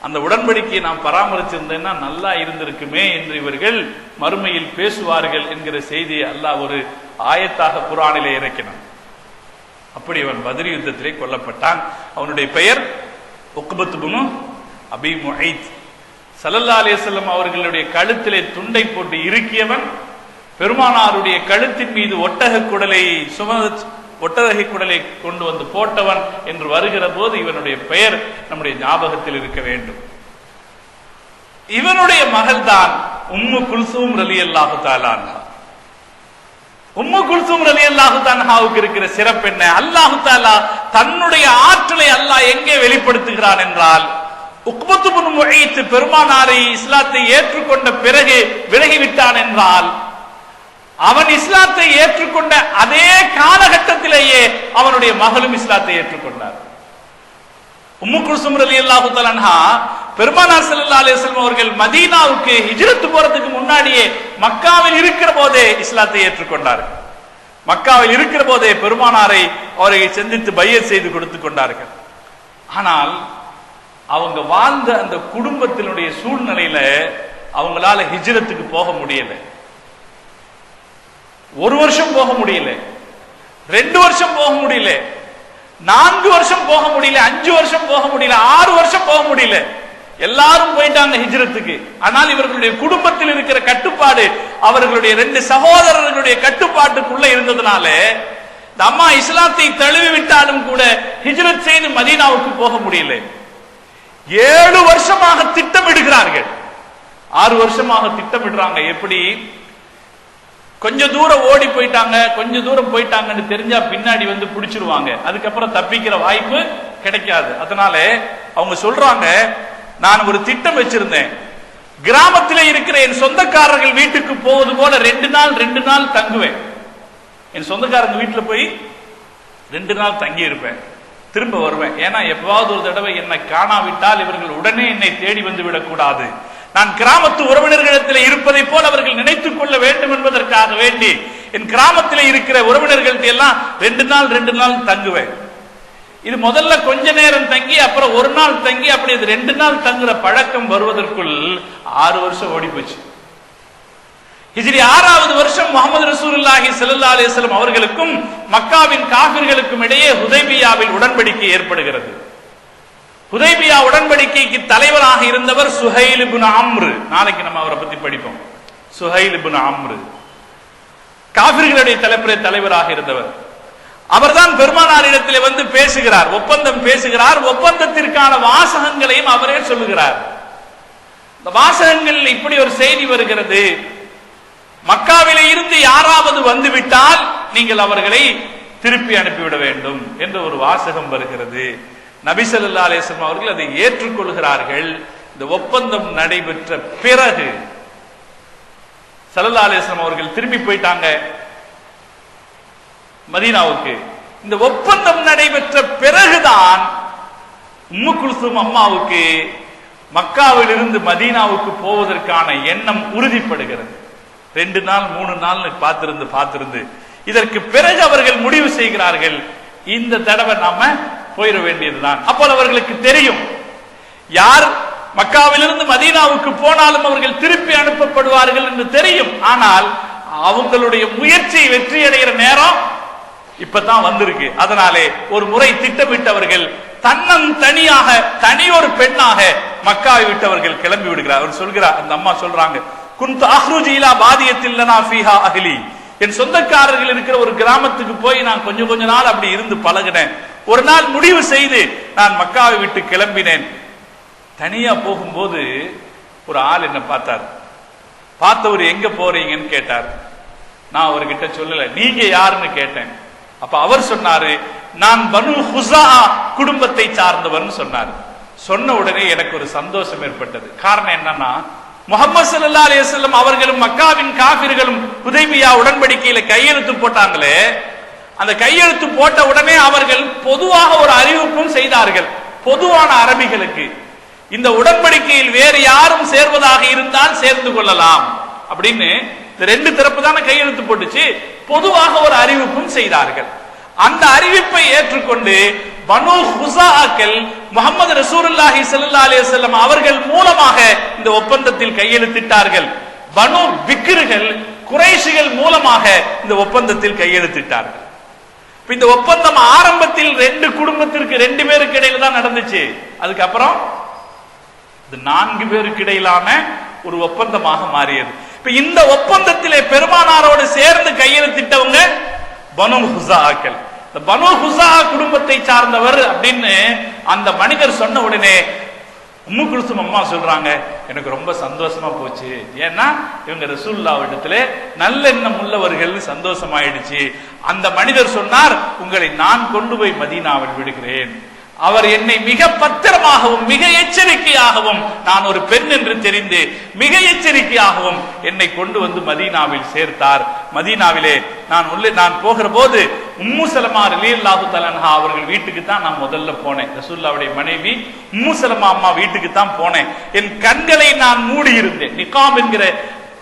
A: அந்த உடன்படிக்கையை நான் பராமரிச்சிருந்தேன்னா நல்லா இருந்திருக்குமே என்று இவர்கள் மறுமையில் பேசுவார்கள் என்கிற செய்தியை அல்லாஹ் ஒரு ஆயத்தாக குர்ஆனிலே இறக்கினான். அப்படி அவன் பத்ர் யுத்தத்திலே கொல்லப்பட்டான். அவனுடைய பெயர் உக்பத் இப்னு அபி முஐத். ஸல்லல்லாஹு அலைஹி வஸல்லம் அவர்களுடைய கழுத்திலே துண்டை போட்டு இறுக்கியவன், பெருமானாருடைய கழுத்தின் மீது ஒட்டக குடலை கொண்டு வந்து போட்டவன் என்று வருகிற போது இவனுடைய பெயர் நம்முடைய ஞாபகத்தில் இருக்க வேண்டும். இவனுடைய மகள் தான் உம்மு குல்சூம் ரலியல்லாஹு தஆலா அன்ஹா. உம்மு குல்சூம் ரலியல்லாஹு தஆலாவுக்கு இருக்கிற சிறப்பு என்ன? அல்லாஹ் தஆலா தன்னுடைய ஆற்றலை அல்லாஹ் எங்கே வெளிப்படுத்துகிறான் என்றால், உக்பத் இப்னு முஐத் பெருமானாரை இஸ்லாத்தை ஏற்றுக்கொண்ட பிறகு விலகிவிட்டான் என்றால், அவன் இஸ்லாத்தை ஏற்றுக்கொண்ட அதே காலகட்டத்திலேயே அவனுடைய மகளும் இஸ்லாத்தை ஏற்றுக்கொண்டார். உம்மு குல்சூம் ரலியல்லாஹு தஆலா அன்ஹா பெருமானார் ஸல்லல்லாஹு அலைஹி வஸல்லம் அவர்கள் மதீனாவுக்கு ஹிஜ்ரத் போறதுக்கு முன்னாடியே மக்காவில் இருக்கிற போதே இஸ்லாத்தை ஏற்றுக்கொண்டார்கள். மக்காவில் இருக்கிற போதே பெருமானாரை அவரை சந்தித்து பையத் செய்து கொடுத்து கொண்டார்கள். ஆனால் அவங்க வாழ்ந்த அந்த குடும்பத்தினுடைய சூழ்நிலையில அவங்களால ஹிஜ்ரத்துக்கு போக முடியல. 1 வருஷம் போக முடியல, 2 வருஷம் போக முடியல, 4 வருஷம் போக முடியல, 5 வருஷம் போக முடியல, 6 வருஷம் போக முடியல. எல்லாரும் போயிட்டாங்க ஹிஜ்ரத்துக்கு. ஆனால் இவர்களுடைய குடும்பத்தில் இருக்கிற கட்டுப்பாடு அவர்களுடைய 2 சகோதரர்களுடைய கட்டுப்பாட்டுக்குள்ள இருந்ததுனால இந்த அம்மா இஸ்லாத்தை தழுவி விட்டாலும் கூட ஹிஜ்ரத் செய்து மதீனாவுக்கு போக முடியல. 7 வருஷமாக திட்டமிடுகிறார்கள். 6 வருஷமாக திட்டமிடுறாங்க. எப்படி? கொஞ்ச தூரம் ஓடி போயிட்டாங்க, கொஞ்ச தூரம் போயிட்டாங்கன்னு தெரிஞ்சா பின்னாடி வந்து பிடிச்சிருவாங்க, அதுக்கப்புறம் தப்பிக்கிற வாய்ப்பு கிடைக்காது. அதனால அவங்க சொல்றாங்க, நான் ஒரு திட்டம் வச்சிருந்தேன், கிராமத்திலே இருக்கிற என் சொந்தக்காரர்கள் வீட்டுக்கு போவது போல 2 நாள் தங்குவேன். என் சொந்தக்காரங்க வீட்டுல போய் 2 நாள் தங்கி இருப்பேன், திரும்ப வருவேன். ஏன்னா எப்பவாவது ஒரு தடவை என்னை காணாவிட்டால் இவர்கள் உடனே என்னை தேடி வந்து விடக்கூடாது. நான் கிராமத்து உறவினர்களிடத்தில் இருப்பதை போல் அவர்கள் நினைத்துக் கொள்ள வேண்டும் என்பதற்காக வேண்டி என் கிராமத்தில் இருக்கிற உறவினர்கள்ட்ட எல்லாம் 2 நாள் தங்குவேன். இது முதல்ல கொஞ்ச நேரம் தங்கி அப்புறம் 1 நாள் தங்கி அப்படி 2 நாள் தங்குற பழக்கம் வருவதற்குள் 6 வருஷம் ஓடி போச்சு. ஹிஜ்ரி 6வது வருஷம் முஹம்மது ரசூலுல்லாஹி ஸல்லல்லாஹு அலைஹி வஸல்லம் அவர்களுக்கும் மக்காவின் காஃபிர்களுக்கும் இடையே ஹுதைபியாவில் உடன்படிக்கை ஏற்படுகிறது. ஹுதைபியா உடன்படிக்கைக்கு தலைவராக இருந்தவர் சுஹைல் இப்னு அம்ர். நாளைக்கு நம்ம அவரை பத்தி படிப்போம். சுஹைல் இப்னு அம்ர் காஃபிர்களுடைய தலைவராக இருந்தவர். அவர்தான் பெருமானாரிடத்தில் வந்து பேசுகிறார், ஒப்பந்தம் பேசுகிறார். ஒப்பந்தத்திற்கான வாசகங்களையும் அவரே சொல்லுகிறார். இந்த வாசகங்கள் இப்படி ஒரு செய்தி வருகிறது, மக்காவிலே இருந்து யாராவது வந்துவிட்டால் நீங்கள் அவர்களை திருப்பி அனுப்பிவிட வேண்டும் என்ற ஒரு வாசகம் வருகிறது. நபி ஸல்லல்லாஹு அலைஹி வஸல்லம் அவர்கள் அதை ஏற்றுக்கொள்கிறார்கள். இந்த ஒப்பந்தம் நடைபெற்ற பிறகு ஸல்லல்லாஹு அலைஹி வஸல்லம் அவர்கள் திரும்பி போயிட்டாங்க மதீனாவுக்கு. இந்த ஒப்பந்தம் நடைபெற்ற பிறகுதான் உம்மு குல்சூம் அம்மாவுக்கு மக்காவில் இருந்து மதீனாவுக்கு போவதற்கான எண்ணம் உறுதிப்படுகிறது. 2 நாள் 3 நாள் பார்த்திருந்து இதற்கு பிறகு அவர்கள் முடிவு செய்கிறார்கள், இந்த தடவை நாம போயிட வேண்டியதுதான். அப்போ அவர்களுக்கு தெரியும், யார் மக்காவிலிருந்து மதீனாவுக்கு போனாலும் அவர்கள் திருப்பி அனுப்பப்படுவார்கள் என்று தெரியும். ஆனால் அவங்களுடைய முயற்சி வெற்றி அடைகிற நேரம் இப்பதான் வந்திருக்கு. அதனாலே ஒரு முறை திட்டமிட்டவர்கள் தனியாக தனியொரு பெண்ணாக மக்காவை விட்டவர்கள் கிளம்பி விடுகிறார். அவர் சொல்கிறார், அந்த அம்மா சொல்றாங்க, குன்து அஹ்ருஜு இலா பாதியத்தில் லனா ஃபீஹா அஹ்லி, என் சொந்தக்காரர்கள் இருக்கிற ஒரு கிராமத்துக்கு போய் நான் கொஞ்ச நாள் அப்படி இருந்து பழகினேன். ஒரு நாள் முடிவு செய்து நான் மக்காவை விட்டு கிளம்பினேன். தனியா போகும்போது ஒரு ஆள் என்ன பார்த்தார். பார்த்தவர் எங்க போறீங்கன்னு கேட்டார். நான் அவர்கிட்ட சொல்லல, நீங்க யாருன்னு கேட்டேன். அப்ப அவர் சொன்னாரு, நான் பனு ஹுஸா குடும்பத்தை சார்ந்தவர்னு சொன்னார். சொன்ன உடனே எனக்கு ஒரு சந்தோஷம் ஏற்பட்டது. காரணம் என்னன்னா, முஹம்மது ஸல்லல்லாஹு அலைஹி வஸல்லம் அவர்களும் மக்காவின் காஃபிர்களும் ஹுதைபியா உடன்படிக்கையில கையெழுத்து போட்டாங்களே, அந்த கையெழுத்து போட்ட உடனே அவர்கள் பொதுவாக ஒரு அறிவிப்பும் செய்தார்கள் பொதுவான அரபிகளுக்கு. இந்த உடன்படிக்கையில் வேறு யாரும் சேர்வதாக இருந்தால் சேர்ந்து கொள்ளலாம் அப்படின்னு ரெண்டு தரப்பு தானே கையெழுத்து போட்டுச்சு. பொதுவாக ஒரு அறிவிப்பும் செய்தார்கள். அந்த அறிவிப்பை ஏற்றுக்கொண்டு பனு ஹுஸாஅக்கள் முஹம்மது ரசூலுல்லாஹி ஸல்லல்லாஹு அலைஹி வஸல்லம் அவர்கள் மூலமாக இந்த ஒப்பந்தத்தில் கையெழுத்திட்டார்கள். பனு பிக்ர்கள் குறைஷிகள் மூலமாக இந்த ஒப்பந்தத்தில் கையெழுத்திட்டார்கள். இந்த ஒப்பந்தம் ஆரம்பத்தில் ரெண்டு குடும்பத்திற்கு 2 பேருக்கு இடையில தான் நடந்துச்சு. அதுக்கப்புறம் 4 பேருக்கு இடையிலான ஒரு ஒப்பந்தமாக மாறியது. இப்ப இந்த ஒப்பந்தத்திலே பெருமானாரோடு சேர்ந்து கையெழுத்திட்டவங்க பனு ஹுஸாஅக்கள். இந்த பனு ஹுஸா குடும்பத்தை சார்ந்தவர் அப்படின்னு அந்த மனிதர் சொன்ன உடனே உம்மு குல்சும் அம்மா சொல்றாங்க, எனக்கு ரொம்ப சந்தோஷமா போச்சு. ஏன்னா இவங்க ரசூலுல்லாஹ்விடத்துல நல்லெண்ணம் உள்ளவர்கள், சந்தோஷமாயிடுச்சு. அந்த மனிதர் சொன்னார், உங்களை நான் கொண்டு போய் மதீனாவில் விடுகிறேன். அவர் என்னை மிக பத்திரமாகவும் மிக எச்சரிக்கையாகவும், நான் ஒரு பெண் என்று தெரிந்து மிக எச்சரிக்கையாகவும் என்னை கொண்டு வந்து மதீனாவில் சேர்த்தார். மதீனாவிலே நான் போகிற போது உம்மு சலமா ரலியல்லாஹு தஆலா அன்ஹா அவர்கள் வீட்டுக்கு தான் நான் முதல்ல போனேன். ரசூலுல்லாஹ்வுடைய மனைவி உம்மு சலமா அம்மா வீட்டுக்கு தான் போனேன். என் கண்களை நான் மூடி இருந்தேன். நிகாப் என்கிற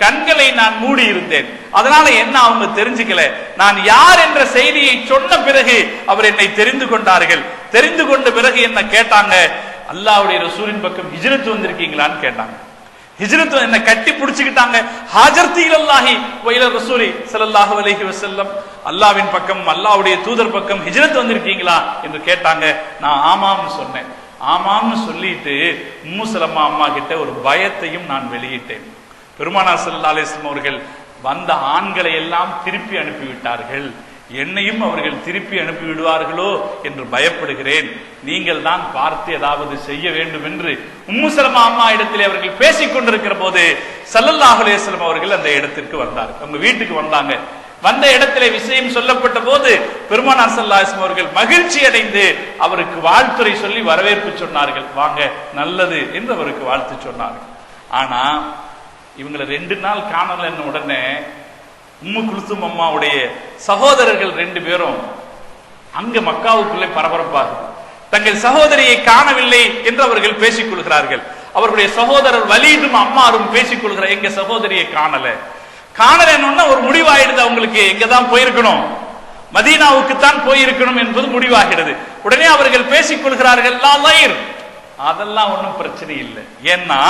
A: கண்களை நான் மூடி இருந்தேன். அதனால என்ன அவங்க தெரிஞ்சுக்கல. நான் யார் என்ற செய்தியை சொன்ன பிறகு அவர் என்னை தெரிந்து கொண்டார்கள். தெரிந்து கொண்ட பிறகு என்ன கேட்டாங்க, அல்லாஹ்வுடைய ரசூலின் பக்கம் ஹிஜ்ரத் வந்திருக்கீங்களான்னு கேட்டாங்க. ஹிஜ்ரத் என்ன கட்டி பிடிச்சுக்கிட்டாங்க. ஹாஜர்தி இலல்லாஹி வ இல ரசூலி ஸல்லல்லாஹு அலைஹி வஸல்லம், அல்லாஹ்வின் பக்கம் அல்லாஹ்வுடைய தூதர் பக்கம் ஹிஜ்ரத் வந்திருக்கீங்களா என்று கேட்டாங்க. நான் ஆமாம்னு சொன்னேன். ஆமாம்னு சொல்லிட்டு உம்மு சலமா அம்மா கிட்ட ஒரு பயத்தையும் நான் வெளியிட்டேன். பெருமானார் ஸல்லல்லாஹு அலைஹி வஸல்லம் அவர்கள் வந்த ஆண்களை எல்லாம் திருப்பி அனுப்பிவிட்டார்கள், என்னையும் அவர்கள் திருப்பி அனுப்பி விடுவார்களோ என்று பயப்படுகிறேன். நீங்கள் தான் பார்த்து ஏதாவது செய்ய வேண்டும் என்று உம்மு சலமா அம்மா இடத்திலே அவர்கள் பேசிக் கொண்டிருக்கிற போது ஸல்லல்லாஹு அலைஹி வஸல்லம் அவர்கள் அந்த இடத்திற்கு வந்தார். அவங்க வீட்டுக்கு வந்தாங்க. வந்த இடத்திலே விஷயம் சொல்லப்பட்ட போது பெருமானார் ஸல்லல்லாஹு அலைஹி வஸல்லம் அவர்கள் மகிழ்ச்சி அடைந்து அவருக்கு வாழ்த்துரை சொல்லி வரவேற்பு சொன்னார்கள். வாங்க, நல்லது என்று அவருக்கு வாழ்த்து சொன்னார்கள். ஆனா இவங்களை 2 நாள் காணலன்னு உடனே உம்மு குல்சும் அம்மாவுடைய சகோதரர்கள் 2 பேரும் அங்க மக்காவுக்குள்ளே பரபரப்பாக தங்கள் சகோதரியை காணவில்லை என்று அவர்கள் பேசிக் கொள்கிறார்கள். அவர்களுடைய சகோதரர் வலீதும் அம்மாரும் பேசிக் கொள்கிறார், எங்க சகோதரியை காணலன்னு ஒரு முடிவாயிடுது. அவங்களுக்கு எங்கதான் போயிருக்கணும், மதீனாவுக்கு தான் போயிருக்கணும் என்பது முடிவாகிறது. உடனே அவர்கள் பேசிக் கொள்கிறார்கள், அதெல்லாம் ஒன்றும் பிரச்சனை இல்லை. ஏன்னா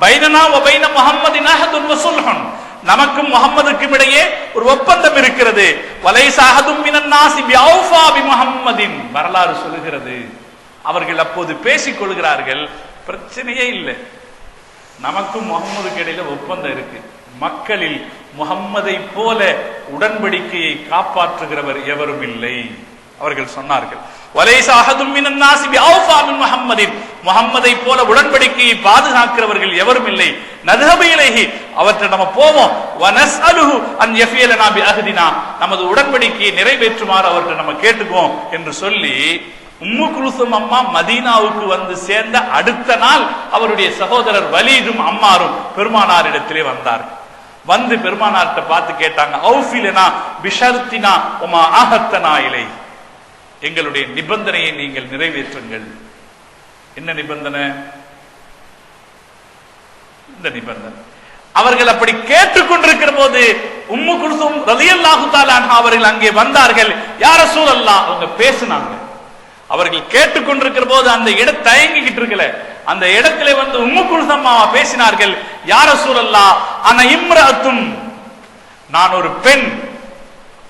A: பைனனா வ பைன முஹம்மதின் அஹதுன் வ சுல்ஹுன், நமக்கும் முஹம்மதுக்கும் இடையே ஒரு ஒப்பந்தம் இருக்கிறது. வலைஸ அஹதும் மினன் நாஸி பிஅஃபா பி முஹம்மதின், வரலாறு சொல்கிறது. அவர்கள் அப்போது பேசிக் கொள்கிறார்கள், பிரச்சனையே இல்லை, நமக்கும் முஹம்மதுக்கு இடையில ஒப்பந்தம் இருக்கு. மக்களில் முஹம்மதை போல உடன்படிக்கையை காப்பாற்றுகிறவர் எவரும் இல்லை. அவர்கள் சொன்னார்கள், வலைஸ அஹதும் மினன் நாஸி பிஅஃபா மின் முஹம்மதின், முஹம்மதை போல உடன்படிக்கையை பாதுகாக்கிறவர்கள் எவரும் இல்லை. நذهபு இலைஹி, அவற்றை நம்ம போவோம். வ நஸ்அலுஹு அன் யஃபியலனா பிஅஹதினா, நமது உடன்படிக்கையை நிறைவேற்றுமாறு அவர்களை நம்ம கேட்டுக்குவோம் என்று சொல்லி உம்மு குல்சும் அம்மா மதீனாவுக்கு வந்து சேர்ந்த அடுத்த நாள் அவருடைய சகோதரர் வலீதும் அம்மாரும் பெருமானாரிடத்திலே வந்தார்கள். வந்து பெருமானார்ட்ட பார்த்து கேட்டாங்க, ஔஃபிலனா பிஷர்த்தினா வமா ஆஹத்தனா இலை, எங்களுடைய நிபந்தனையை நீங்கள் நிறைவேற்றுங்கள். என்ன நிபந்தனை? இந்த நிபந்தனை. அவர்கள் அப்படி கேட்டுக்கொண்டிருக்கிற போது உம்மு குல்சும் ரலியல்லாஹு தஆலா அன்ஹா அவர்கள் அங்கே வந்தார்கள். யா ரசூலல்லாஹ், அவங்க பேசினாங்க. அவர்கள் கேட்டுக்கொண்டிருக்கிற போது அந்த இடம் தயங்கிக்கிட்டு இருக்கல, அந்த இடத்துல வந்து உம்மு குல்சும் அம்மா பேசினார்கள். யா ரசூலல்லாஹ், அன இம்ரஅத்துன், நான் ஒரு பெண்.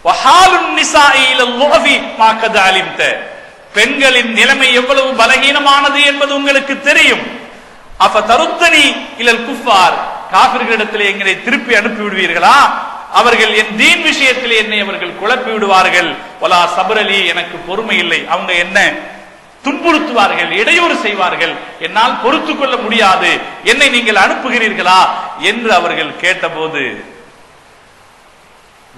A: வஹாலுன் நிசாஇ இலல் லுஃபி மா கத் அலிம்த, பெண்களின் நிலைமை எவ்வளவு பலகீனமானது என்பது உங்களுக்கு தெரியும். அஃப தருத்தனி இலல் குஃபார், காஃபிர்களிடத்திலே எங்களை திருப்பி அனுப்பி விடுவீர்களா? அவர்கள் என் தீன் விஷயத்திலே என்னை அவர்கள் குழப்பி விடுவார்கள். வலா சபரலி, எனக்கு பொறுமை இல்லை, அவங்க என்ன துன்புறுத்துவார்கள், இடையூறு செய்வார்கள், என்னால் பொறுத்து கொள்ள முடியாது, என்னை நீங்கள் அனுப்புகிறீர்களா என்று அவர்கள் கேட்டபோது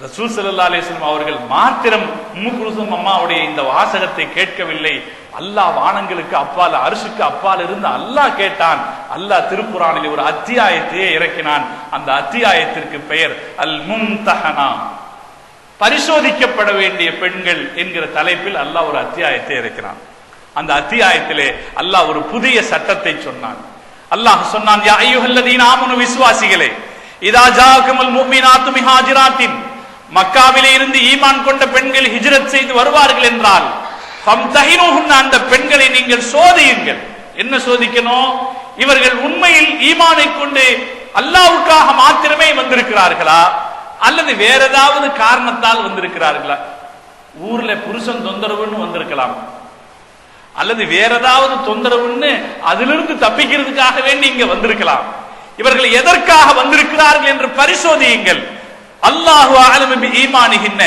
A: ரசூல் ஸல்லல்லாஹு அலைஹி வஸல்லம் அவர்கள் மாத்திரம் உம்மு குல்சும் அம்மாவுடைய இந்த வாசகத்தை கேட்கவில்லை. அல்லாஹ் வானங்களுக்கு அப்பால், அர்ஷுக்கு அப்பால் இருந்து அல்லாஹ் கேட்டான். அல்லாஹ் திருக்குர்ஆனில் ஒரு அத்தியாயத்தையே இறக்கினான். அந்த அத்தியாயத்திற்கு பெயர் அல் மும்தஹனா, பரிசோதிக்கப்பட வேண்டிய பெண்கள் என்கிற தலைப்பில் அல்லாஹ் ஒரு அத்தியாயத்தை இறக்கினான். அந்த அத்தியாயத்திலே அல்லாஹ் ஒரு புதிய சட்டத்தை சொன்னான். அல்லாஹ் சொன்னான், யா அய்யுஹல்லதீன ஆமனு, விசுவாசிகளே, இதா ஜாஅகுமுல் முஃமினாத்து மிஹாஜிராத்தின், மக்காவிலே இருந்து ஈமான் கொண்ட பெண்கள் ஹிஜ்ரத் செய்து வருவார்கள் என்றால், ஃபம்தஹினுஹுன்ன, அந்த பெண்களை நீங்கள் சோதியுங்கள். என்ன சோதிக்கணும்? இவர்கள் உண்மையில் ஈமானை கொண்டு அல்லாஹ்வுக்காக மாத்திரமே வந்திருக்கிறார்களா, அல்லது வேற ஏதாவது காரணத்தால் வந்திருக்கிறார்களா? ஊர்ல புருஷன் தொந்தரவுன்னு வந்திருக்கலாம், அல்லது வேற ஏதாவது தொந்தரவுன்னு அதிலிருந்து தப்பிக்கிறதுக்காக வேண்டி இங்க வந்திருக்கலாம். இவர்கள் எதற்காக வந்திருக்கிறார்கள் என்று பரிசோதியுங்கள். அல்லாஹு அஅலமு பிஈமானிஹின்ன,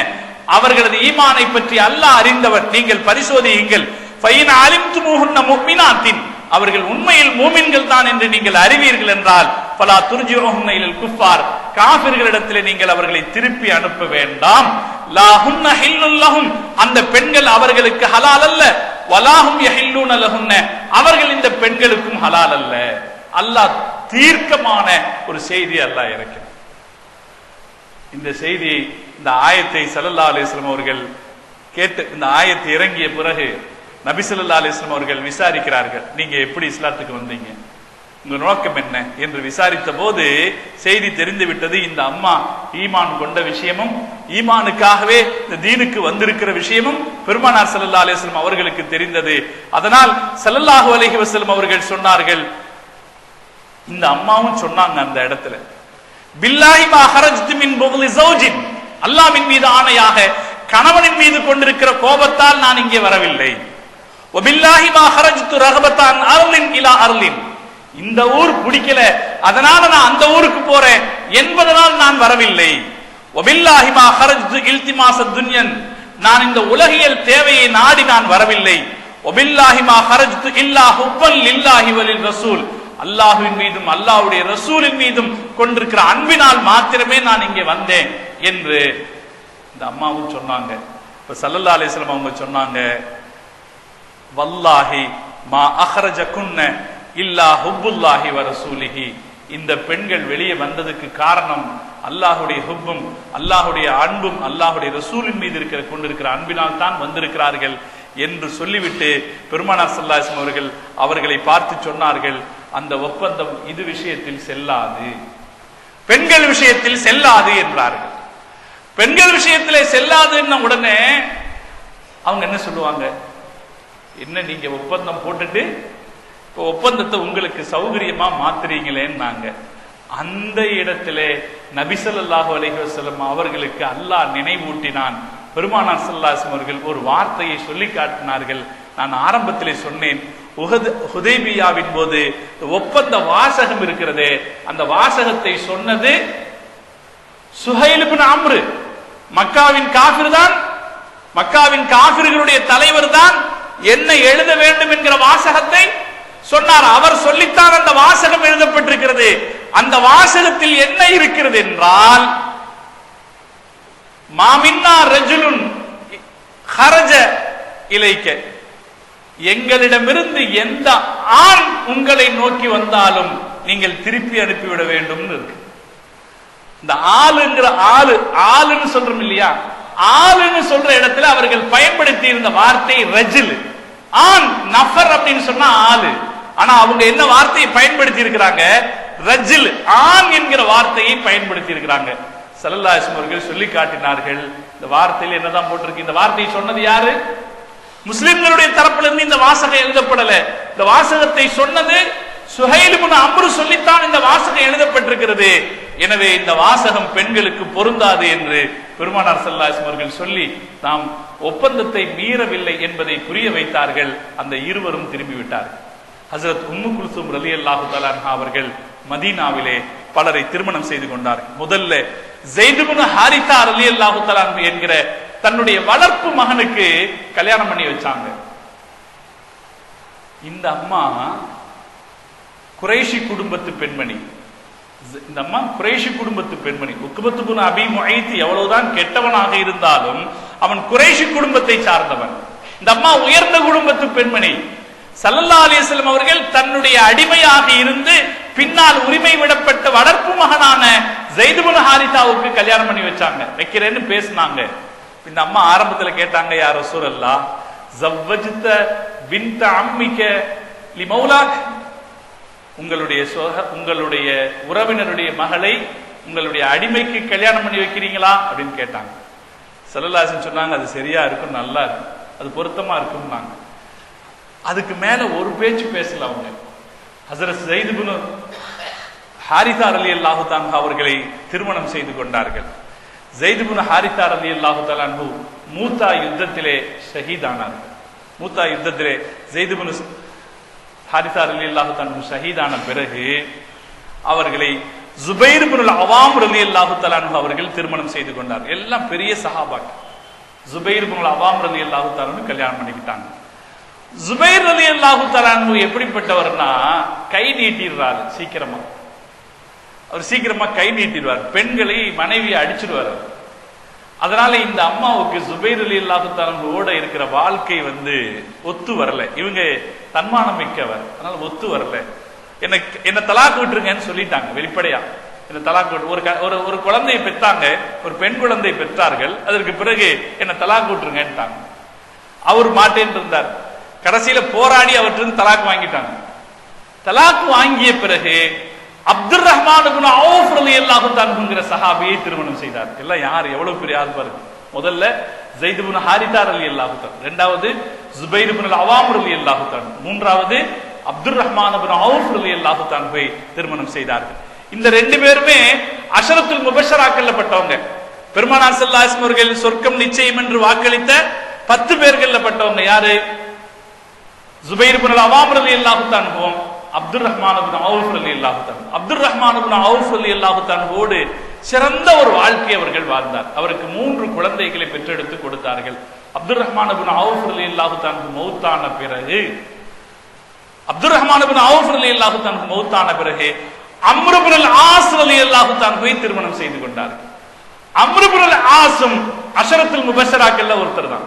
A: அவர்களது ஈமானை பற்றி அல்லாஹ் அறிந்தவர், நீங்கள் பரிசோதியுங்கள். ஃபைன் அலிம்துமுஹுன்ன முஃமினாத்தின், அவர்கள் உண்மையில் மூமின்கள் தான் என்று நீங்கள் அறிவீர்கள் என்றால், ஃபலா துர்ஜிஉஹுன்ன இலல் குஃபார், காஃபிர்களிடத்திலே நீங்கள் அவர்களை திருப்பி அனுப்ப வேண்டாம். லா ஹுன்ன ஹில்லுல் லஹும், அந்த பெண்கள் அவர்களுக்கு ஹலால் அல்ல. வலாஹும் யஹில்லூன லஹுன்ன, அவர்கள் இந்த பெண்களுக்கும் ஹலால் அல்ல. அல்லாஹ் தீர்க்கமான ஒரு செய்தி அல்லாஹ் இறக்கிறார். இந்த செய்தியை, இந்த ஆயத்தை ஸல்லல்லாஹு அலைஹி வஸல்லம் அவர்கள் கேட்டு, இந்த ஆயத்து இறங்கிய பிறகு நபி ஸல்லல்லாஹு அலைஹி வஸல்லம் அவர்கள் விசாரிக்கிறார்கள், நீங்க எப்படி இஸ்லாத்துக்கு வந்தீங்க, உங்க நோக்கம் என்ன என்று விசாரித்த போது செய்தி தெரிந்து விட்டது. இந்த அம்மா ஈமான் கொண்ட விஷயமும், ஈமானுக்காகவே இந்த தீனுக்கு வந்திருக்கிற விஷயமும் பெருமானார் ஸல்லல்லாஹு அலைஹி வஸல்லம் அவர்களுக்கு தெரிந்தது. அதனால் ஸல்லல்லாஹு அலைஹி வஸல்லம் அவர்கள் சொன்னார்கள், இந்த அம்மாவும் சொன்னாங்க அந்த இடத்துல, பில்லாஹி மா ஹரஜ்து மின் புக்லி ஸௌஜின், அல்லாஹ்வின் மீது ஆணையாக கணவனின் மீது கொண்டிருக்கிற கோபத்தால் நான் இங்கே வரவில்லை. வபில்லாஹி மா ஹரஜ்து ரஹபதான் அர்லின் இலா அர்லின், இந்த ஊர் பிடிக்கல அதனால நான் அந்த ஊருக்கு போறேன் என்பதனால் நான் வரவில்லை. வபில்லாஹி மா ஹரஜ்து இல்திமாஸ துன்யன், நான் இந்த உலகியல் தேவையை நாடி நான் வரவில்லை. வபில்லாஹி மா ஹரஜ்து இல்லா ஹுப்பன் லில்லாஹி வலில் ரசூல், அல்லாஹ்வின் மீதும் அல்லாஹ்வுடைய ரசூலின் மீதும் கொண்டிருக்கிற அன்பினால் மாத்திரமே நான் இங்கே வந்தேன் என்று இந்த அம்மாவும் சொன்னாங்க. இப்ப ஸல்லல்லாஹு அலைஹி வஸல்லம் அவங்க சொன்னாங்க, வல்லாஹி மா அஹ்ரஜகுன்ன இல்லா ஹுப்புல்லாஹி வ ரசூலிஹி, இந்த பெண்கள் வெளியே வந்ததுக்கு காரணம் அல்லாஹ்வுடைய ஹுப்பும் அல்லாஹ்வுடைய அன்பும் அல்லாஹ்வுடைய ரசூலின் மீது கொண்டிருக்கிற அன்பினால் தான் வந்திருக்கிறார்கள் என்று சொல்லிவிட்டு பெருமானார் ஸல்லல்லாஹு அலைஹி வஸல்லம் அவர்கள் அவர்களை பார்த்து சொன்னார்கள், அந்த ஒப்பந்தம் இது விஷயத்தில் செல்லாது, பெண்கள் விஷயத்தில் செல்லாது என்றார்கள். பெண்கள் விஷயத்திலே செல்லாதுன்னு உடனே அவங்க என்ன சொல்லுவாங்க, என்ன நீங்க ஒப்பந்தம் போட்டுட்டு இப்போ ஒப்பந்தத்தை உங்களுக்கு சௌகரியமா மாத்துறீங்களேன்னாங்க. அந்த இடத்திலே நபி ஸல்லல்லாஹு அலைஹி வஸல்லம் அவர்களுக்கு அல்லாஹ் நினைவூட்டினான். பெருமானார் ஸல்லல்லாஹு அலைஹி வஸல்லம் அவர்கள் ஒரு வார்த்தையை சொல்லி காட்டினார்கள். நான் ஆரம்பத்திலே சொன்னேன், ஹுதைபியாவின் போது ஒப்பந்த வாசகம் இருக்கிறதே, அந்த வாசகத்தை சொன்னது சுஹைல் இப்னு அம்ரு, மக்காவின் காஃபிர் தான், மக்காவின் காஃபிர்களுடைய தலைவர் தான் என்ன எழுத வேண்டும் என்கிற வாசகத்தை சொன்னார். அவர் சொல்லித்தான் அந்த வாசகம் எழுதப்பட்டிருக்கிறது. அந்த வாசகத்தில் என்ன இருக்கிறது என்றால், மாமின்னா ரஜுலுன் ஹரஜ இலைக்க, எங்களிடமிருந்து எந்த ஆண் உங்களை நோக்கி வந்தாலும் நீங்கள் திருப்பி அனுப்பிவிட வேண்டும் இருக்கு. இந்த ஆளுங்கிற ஆளுன்னு சொல்றோம் இல்லையா, ஆளுன்னு சொல்ற இடத்துல அவர்கள் பயன்படுத்தி இருந்த வார்த்தை ரஜில், ஆண் நஃபர் அப்படின்னு சொன்னா ஆளு. ஆனா அவங்க என்ன வார்த்தையை பயன்படுத்தி இருக்கிறாங்க, ரஜில், ஆண் என்கிற வார்த்தையை பயன்படுத்தி இருக்கிறாங்க. ஸல்லல்லாஹு அலைஹி வஸல்லம் அவர்கள் சொல்லி காட்டினார்கள், இந்த வார்த்தையில் என்னதான் போட்டிருக்கு, இந்த வார்த்தையை சொன்னது யாரு, முஸ்லிம்களுடைய தரப்பிலிருந்து இந்த வாசகம் எழுதப்படல. இந்த வாசகத்தை சொன்னது சுஹைல் இப்னு அம்ரு சொல்லித்தான் இந்த வாசகம் எழுதப்பட்டிருக்கிறது. எனவே இந்த வாசகம் பெண்களுக்கு பொருந்தாது என்று பெருமானார் ஸல்லல்லாஹு அலைஹி வஸல்லம் அவர்கள் சொல்லி நாம் ஒப்பந்தத்தை மீறவில்லை என்பதை புரிய வைத்தார்கள். அந்த இருவரும் திரும்பிவிட்டார்கள். ஹஜ்ரத் உம்மு குல்சூம் ரலியல்லாஹு தஆலா அன்ஹா அவர்கள் மதீனாவிலே பலரை திருமணம் செய்து கொண்டார்கள். முதல்ல ஸைத் இப்னு ஹாரிஸா ரலியல்லாஹு தஆலா என்கிற தன்னுடைய வளர்ப்பு மகனுக்கு கல்யாணம் பண்ணி வச்சாங்க. இந்த அம்மா குறைஷி குடும்பத்து பெண்மணி. இந்த அம்மா குறைஷி குடும்பத்து பெண்மணி. உக்பத்து இப்னு அபீ முஐத் எவ்வளவுதான் கெட்டவனாக இருந்தாலும் அவன் குறைஷி குடும்பத்தை சார்ந்தவன். இந்த அம்மா உயர்ந்த குடும்பத்து பெண்மணி. ஸல்லல்லாஹு அலைஹி வஸல்லம் அவர்கள் தன்னுடைய அடிமையாக இருந்து பின்னால் உரிமை விடப்பட்ட வளர்ப்பு மகனான ஸைத் இப்னு ஹாரிஸாவுக்கு கல்யாணம் பண்ணி வச்சாங்க. வைக்கிறேன்னு பேசினாங்க. இந்த அம்மா ஆரம்பத்தில் கேட்டாங்க, யா ரசூலல்லாஹ், ஜவ்வஜ்த பின்த அம்மிக லிமௌலாக், உங்களுடைய உறவினருடைய மகளை உங்களுடைய அடிமைக்கு கல்யாணம் பண்ணி வைக்கிறீங்களா அப்படின்னு கேட்டாங்க. ஸல்லல்லாஹு அலைஹி வஸல்லம் சொன்னாங்க, அது சரியா இருக்கும், நல்லா இருக்கும், அது பொருத்தமா இருக்கும்னாங்க. அதுக்கு மேல ஒரு பேச்சு பேசல அவங்க. ஹஸரத் ஸைத் இப்னு ஹாரிஸா ரலியல்லாஹு தஆலா அவர்களை திருமணம் செய்து கொண்டார்கள். ஸைத் இப்னு ஹாரிஸா ரலியல்லாஹு தஆலா அன்ஹு மூத்தா யுத்தத்திலே ஷஹீதானார்கள். மூத்தா யுத்தத்திலே ஸைத் இப்னு ஹாரிஸா ரலியல்லாஹு தஆலா அன்ஹு ஷஹீதான பிறகு அவர்களை ஜுபைர் இப்னுல் அவாம் ரலியல்லாஹு தஆலா அன்ஹு அவர்கள் திருமணம் செய்து கொண்டார்கள். எல்லாம் பெரிய சஹாபாக்கள். ஜுபைர் இப்னுல் அவாம் ரலியல்லாஹு தஆலா அன்ஹு கல்யாணம் பண்ணிக்கிட்டாங்க. ஜுபைர் ரலியல்லாஹு தஆலா அன்ஹு எப்படிப்பட்டவர்னா, கை நீட்டிடுறாரு சீக்கிரமா. அவர் சீக்கிரமா கை நீட்டிடுவார், பெண்களை மனைவியை அடிச்சிடுவார். அதனால இந்த அம்மாவுக்கு ஜுபைர் ரலியல்லாஹு தஆலா அன்ஹுவோட இருக்கிற வாழ்க்கை ஒத்து வரல. இவங்க தன்மானம் மிக்கவர், அதனால ஒத்து வரல. என்ன தலாக் விட்டுருங்கன்னு சொல்லிட்டாங்க வெளிப்படையா. என்ன தலாக் விட்டு ஒரு குழந்தையை பெற்றாங்க, ஒரு பெண் குழந்தை பெற்றார்கள். அதற்கு பிறகு என்ன தலாக் விட்டுருங்கன்ட்டாங்க. அவர் மாட்டேன்னு இருந்தார். கடைசியில போராடி அவற்றிருந்து தலாக் வாங்கிட்டாங்க. தலாக் வாங்கிய பிறகு அப்துர் ரஹ்மான் இப்னு அவுஃப் ரலியல்லாஹு தஆலா அன்ஹுங்கிற சஹாபியை திருமணம் செய்தார். எல்லாம் யார், எவ்வளவு பெரிய ஆள் பாருங்க. முதல்ல ஸைத் இப்னு ஹாரிஸா ரலியல்லாஹு தஆலா, இரண்டாவது ஜுபைர் இப்னுல் அவாம் ரலியல்லாஹு தஆலா, மூன்றாவது அப்துர் ரஹ்மான் இப்னு அவுஃப் ரலியல்லாஹு தஆலா அன்ஹுவை திருமணம் செய்தார்கள். இந்த ரெண்டு பேருமே அஷரத்துல் முபஷராக்கல்ல பட்டவங்க. பெருமானார் ஸல்லல்லாஹு அலைஹி வஸல்லம் அவர்கள் சொர்க்கம் நிச்சயம் என்று வாக்களித்த 10 பேர்கள்ல பட்டவங்க. யாரு? ஜுபைர் இப்னுல் அவாம் ரலியல்லாஹு தஆலா அன்ஹுவும் அப்துர் ரஹ்மான் இப்னு அவுஃப் ரலியல்லாஹு தஆலா. அப்துர் ரஹ்மான் இப்னு அவுஃப் ரலியல்லாஹு தஆலா அன்ஹுவோடு சிறந்த ஒரு வாழ்க்கை அவர்கள் வாழ்ந்தார். அவருக்கு 3 குழந்தைகளை பெற்றெடுத்து கொடுத்தார்கள். அப்துர் ரஹ்மான் இப்னு அவுஃப் ரலியல்லாஹு தஆலா அன்ஹு மௌத்தான பிறகு அப்துர் ரஹ்மான் இப்னு அவுஃப் ரலியல்லாஹு தஆலா அன்ஹு மௌத்தான பிறகு அம்ர் இப்னுல் ஆஸ் ரலியல்லாஹு தஆலா அன்ஹுவை திருமணம் செய்து கொண்டார்கள். அம்ர் இப்னுல் ஆஸும் அஷரத்துல் முபஷராக்கல்ல ஒருத்தர் தான்.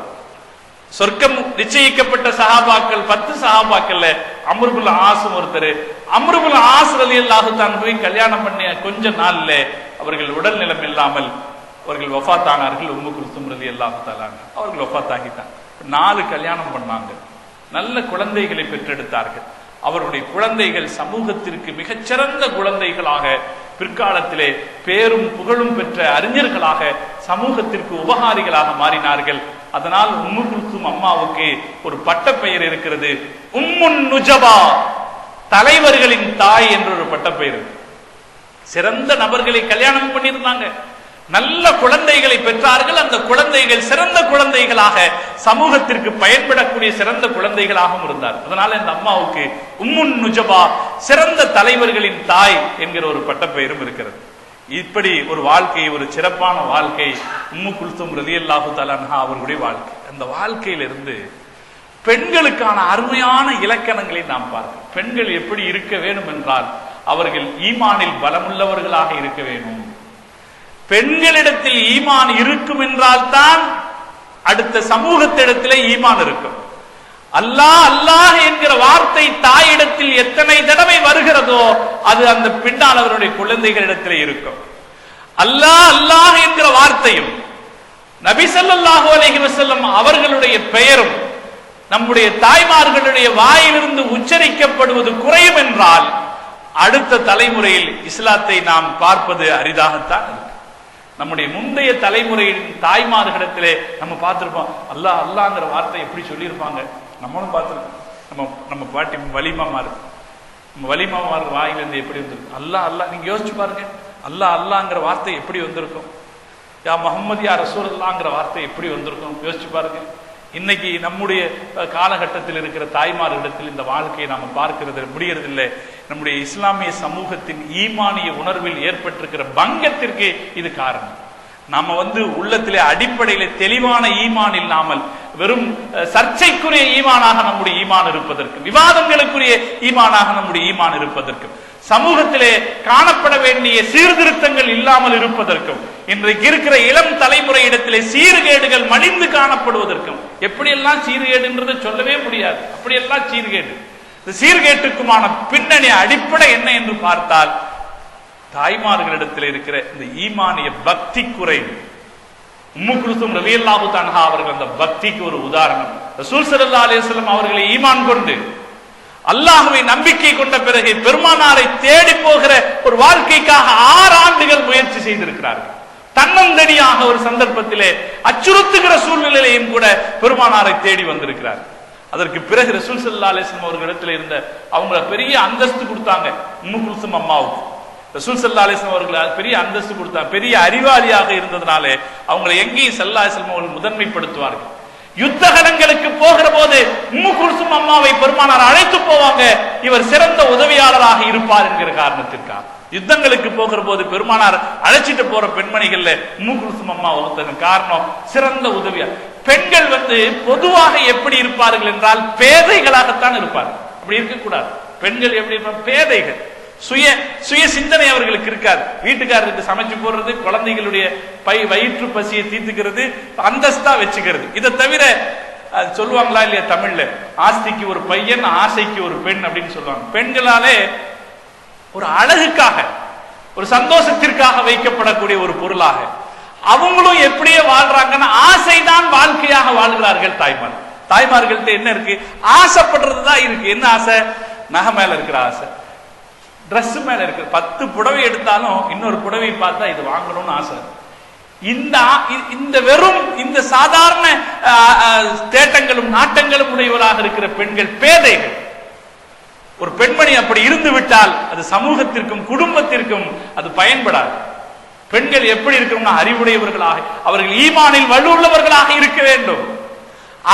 A: சொர்க்கம் நிச்சயிக்கப்பட்ட சஹாபாக்கள் 10 சஹாபாக்கள்ல அம்ர் இப்னுல் ஆஸும் ஒருத்தர். அம்ர் இப்னுல் ஆஸ் ரலியல்லாஹு தஆலா அன்ஹுவை கல்யாணம் பண்ணிய கொஞ்ச நாள்ல அவர்கள் உடல் நிலம் இல்லாமல் அவர்கள் வஃபாத் ஆனார்கள். உம்மு குல்சூம் ரலியல்லாஹு தஆலா அவர்கள் வஃபாத் ஆகிட்டாங்க. 4 கல்யாணம் பண்ணாங்க. நல்ல குழந்தைகளை பெற்றெடுத்தார்கள். அவருடைய குழந்தைகள் சமூகத்திற்கு மிகச்சிறந்த குழந்தைகளாக பிற்காலத்திலே பேரும் புகழும் பெற்ற அறிஞர்களாக சமூகத்திற்கு உபகாரிகளாக மாறினார்கள். அதனால் உம்மு குல்சூம் அம்மாவுக்கு ஒரு பட்ட பெயர் இருக்கிறது, உம்முன் நுஜபா, தலைவர்களின் தாய் என்ற ஒரு பட்ட பெயர். சிறந்த நபர்களை கல்யாணம் பண்ணியிருந்தாங்க, நல்ல குழந்தைகளை பெற்றார்கள். அந்த குழந்தைகள் சிறந்த குழந்தைகளாக சமூகத்திற்கு பயன்படக்கூடிய சிறந்த குழந்தைகளாகவும் இருந்தார். அதனால இந்த அம்மாவுக்கு உம்முன் நுஜபா, சிறந்த தலைவர்களின் தாய் என்கிற ஒரு பட்டப்பெயரும் இருக்கிறது. இப்படி ஒரு வாழ்க்கை, ஒரு சிறப்பான வாழ்க்கை உம்மு குல்சூம் ரலியல்லாஹு தஆலா அன்ஹா அவர்களுடைய வாழ்க்கை. அந்த வாழ்க்கையிலிருந்து பெண்களுக்கான அருமையான இலக்கணங்களை நாம் பார்க்கிறோம். பெண்கள் எப்படி இருக்க வேண்டும் என்றால், அவர்கள் ஈமானில் பலமுள்ளவர்களாக இருக்க வேண்டும். பெண்களிடத்தில் ஈமான் இருக்கும் என்றால் தான் அடுத்த சமூகத்திடத்திலே ஈமான் இருக்கும். அல்லாஹ் அல்லாஹ் என்கிற வார்த்தை தாயிடத்தில் எத்தனை தடவை வருகிறதோ அது அந்த பின்னால் அவருடைய குழந்தைகளிடத்திலே இருக்கும். அல்லாஹ் அல்லாஹ் என்கிற வார்த்தையும் நபி ஸல்லல்லாஹு அலைஹி வஸல்லம் அவர்களுடைய பெயரும் நம்முடைய தாய்மார்களுடைய வாயிலிருந்து உச்சரிக்கப்படுவது குறையும் என்றால் அடுத்த தலைமுறையில் இஸ்லாத்தை நாம் பார்ப்பது அரிதாகத்தான் இருக்கு. நம்முடைய முந்தைய தலைமுறையின் தாய்மார்களிடத்திலே நம்ம பார்த்திருப்போம், அல்லாஹ் அல்லாஹ்ங்கிற வார்த்தை எப்படி சொல்லியிருப்பாங்க, நம்மளும் பார்த்திருக்கோம். நம்ம பாட்டி வலிமாமார், நம்ம வலிமாமார் வாயிலிருந்து எப்படி வந்திருக்கும் அல்லாஹ் அல்லாஹ். நீங்க யோசிச்சு பாருங்க, அல்லாஹ் அல்லாஹ்ங்கிற வார்த்தை எப்படி வந்திருக்கும், யா முஹம்மது யா ரசூலுல்லாஹ்ங்கிற வார்த்தை எப்படி வந்திருக்கும் யோசிச்சு பாருங்க. இன்னைக்கு நம்முடைய காலகட்டத்தில் இருக்கிற தாய்மார்களிடத்தில் இந்த வாழ்க்கையை நாம பார்க்கிறது முடியறதில்லை. நம்முடைய இஸ்லாமிய சமூகத்தின் ஈமானிய உணர்வில் ஏற்பட்டிருக்கிற பங்கத்திற்கு இது காரணம். நாம உள்ளத்திலே அடிப்படையில தெளிவான ஈமான் இல்லாமல் வெறும் சர்ச்சைக்குரிய ஈமானாக நம்முடைய ஈமான் இருப்பதற்கும், விவாதங்களுக்குரிய ஈமானாக நம்முடைய ஈமான் இருப்பதற்கும், சமூகத்திலே காணப்பட வேண்டிய சீர்திருத்தங்கள் இல்லாமல் இருப்பதற்கும், இன்றைக்கு இருக்கிற இளம் தலைமுறை இடத்திலே சீர்கேடுகள் மலிந்து காணப்படுவதற்கும், எப்படியெல்லாம் சீர்கேடுன்றது சொல்லவே முடியாது, அப்படியெல்லாம் சீர்கேடு. இந்த சீர்கேட்டுக்குமான பின்னணி அடிப்படை என்ன என்று பார்த்தால் தாய்மார்களிடத்தில் இருக்கிற இந்த ஈமானிய பக்தி குறைவு. உம்மு குல்சூம் ரலியல்லாஹு தஆலா அவர்கள் அந்த பக்திக்கு ஒரு உதாரணம். ரசூல் ஸல்லல்லாஹு அலைஹி வஸல்லம் அவர்களை ஈமான் கொண்டு அல்லாஹ்வை நம்பிக்கை கொண்ட பிறகு பெருமானாரை தேடி போகிற ஒரு வாழ்க்கைக்காக 6 ஆண்டுகள் முயற்சி செய்திருக்கிறார்கள். தன்னந்தனியாக ஒரு சந்தர்ப்பத்திலே அச்சுறுத்துகிற சூழ்நிலையிலும் கூட பெருமானாரை தேடி வந்திருக்கிறார். அதற்கு பிறகு ரசூல் ஸல்லல்லாஹு அலைஹி வஸல்லம் அவர்களிடத்தில் இருந்த அவங்க பெரிய அந்தஸ்து கொடுத்தாங்க. உம்மு குல்சும் அம்மாவுக்கு ரசூல் ஸல்லல்லாஹு அலைஹி வஸல்லம் அவர்கள் பெரிய அந்தஸ்து கொடுத்தாங்க. பெரிய அறிவாளியாக இருந்ததனாலே அவங்களை எங்கேயும் ஸல்லல்லாஹு அலைஹி வஸல்லம் அவர்கள் முதன்மைப்படுத்துவார்கள். யுத்தகலங்களுக்கு போகிற போது உம்மு குல்சும் அம்மாவை பெருமானார் அழைத்து போவாங்க. இவர் சிறந்த உதவியாளராக இருப்பார் என்கிற காரணத்திற்காக யுத்தங்களுக்கு போகிற போது பெருமானார் அழைச்சிட்டு போற பெண்மணிகள்ல உம்மு குல்சும் அம்மா ஒருத்தங்க. காரணம், சிறந்த உதவியாளர். பெண்கள் பொதுவாக எப்படி இருப்பார்கள் என்றால் பேதைகளாகத்தான் இருப்பார்கள். அப்படி இருக்கக்கூடாது. பெண்கள் எப்படி இருப்பாங்க? பேதைகள். சுய சிந்தனை அவர்களுக்கு இருக்காது. வீட்டுக்காரருக்கு சமைச்சு போடுறது, குழந்தைகளுடைய வயிற்று பசியை தீர்த்துக்கிறது, அந்தஸ்தா வச்சுக்கிறது. இதை தவிர சொல்லுவாங்களா இல்லையா தமிழ்ல, ஆஸ்திக்கு ஒரு பையன் ஆசைக்கு ஒரு பெண் அப்படின்னு சொல்லுவாங்க. பெண்களாலே ஒரு அழகுக்காக ஒரு சந்தோஷத்திற்காக வைக்கப்படக்கூடிய ஒரு பொருளாக அவங்களும் எப்படியே வாழ்றாங்கன்னா ஆசைதான் வாழ்க்கையாக வாழ்கிறார்கள். தாய்மார்கள்ட்ட என்ன இருக்கு? ஆசைப்படுறதுதான் இருக்கு. என்ன ஆசை? நகை மேல இருக்கிற ஆசை, டிரெஸ் மேல இருக்கு. 10 புடவை எடுத்தாலும் இன்னொரு புடவை பார்த்தா இது வாங்கணும்னு ஆசை. இந்த வெறும் இந்த சாதாரண தேட்டங்களும் நாட்டங்களும் உடையவராக இருக்கிற பெண்கள் பேதைகள். ஒரு பெண்மணி அப்படி இருந்து விட்டால் அது சமூகத்திற்கும் குடும்பத்திற்கும் அது பயன்படாது. பெண்கள் எப்படி இருக்கணும்னா அறிவுடையவர்களாக, அவர்கள் ஈமானில் வலுவுள்ளவர்களாக இருக்க வேண்டும்,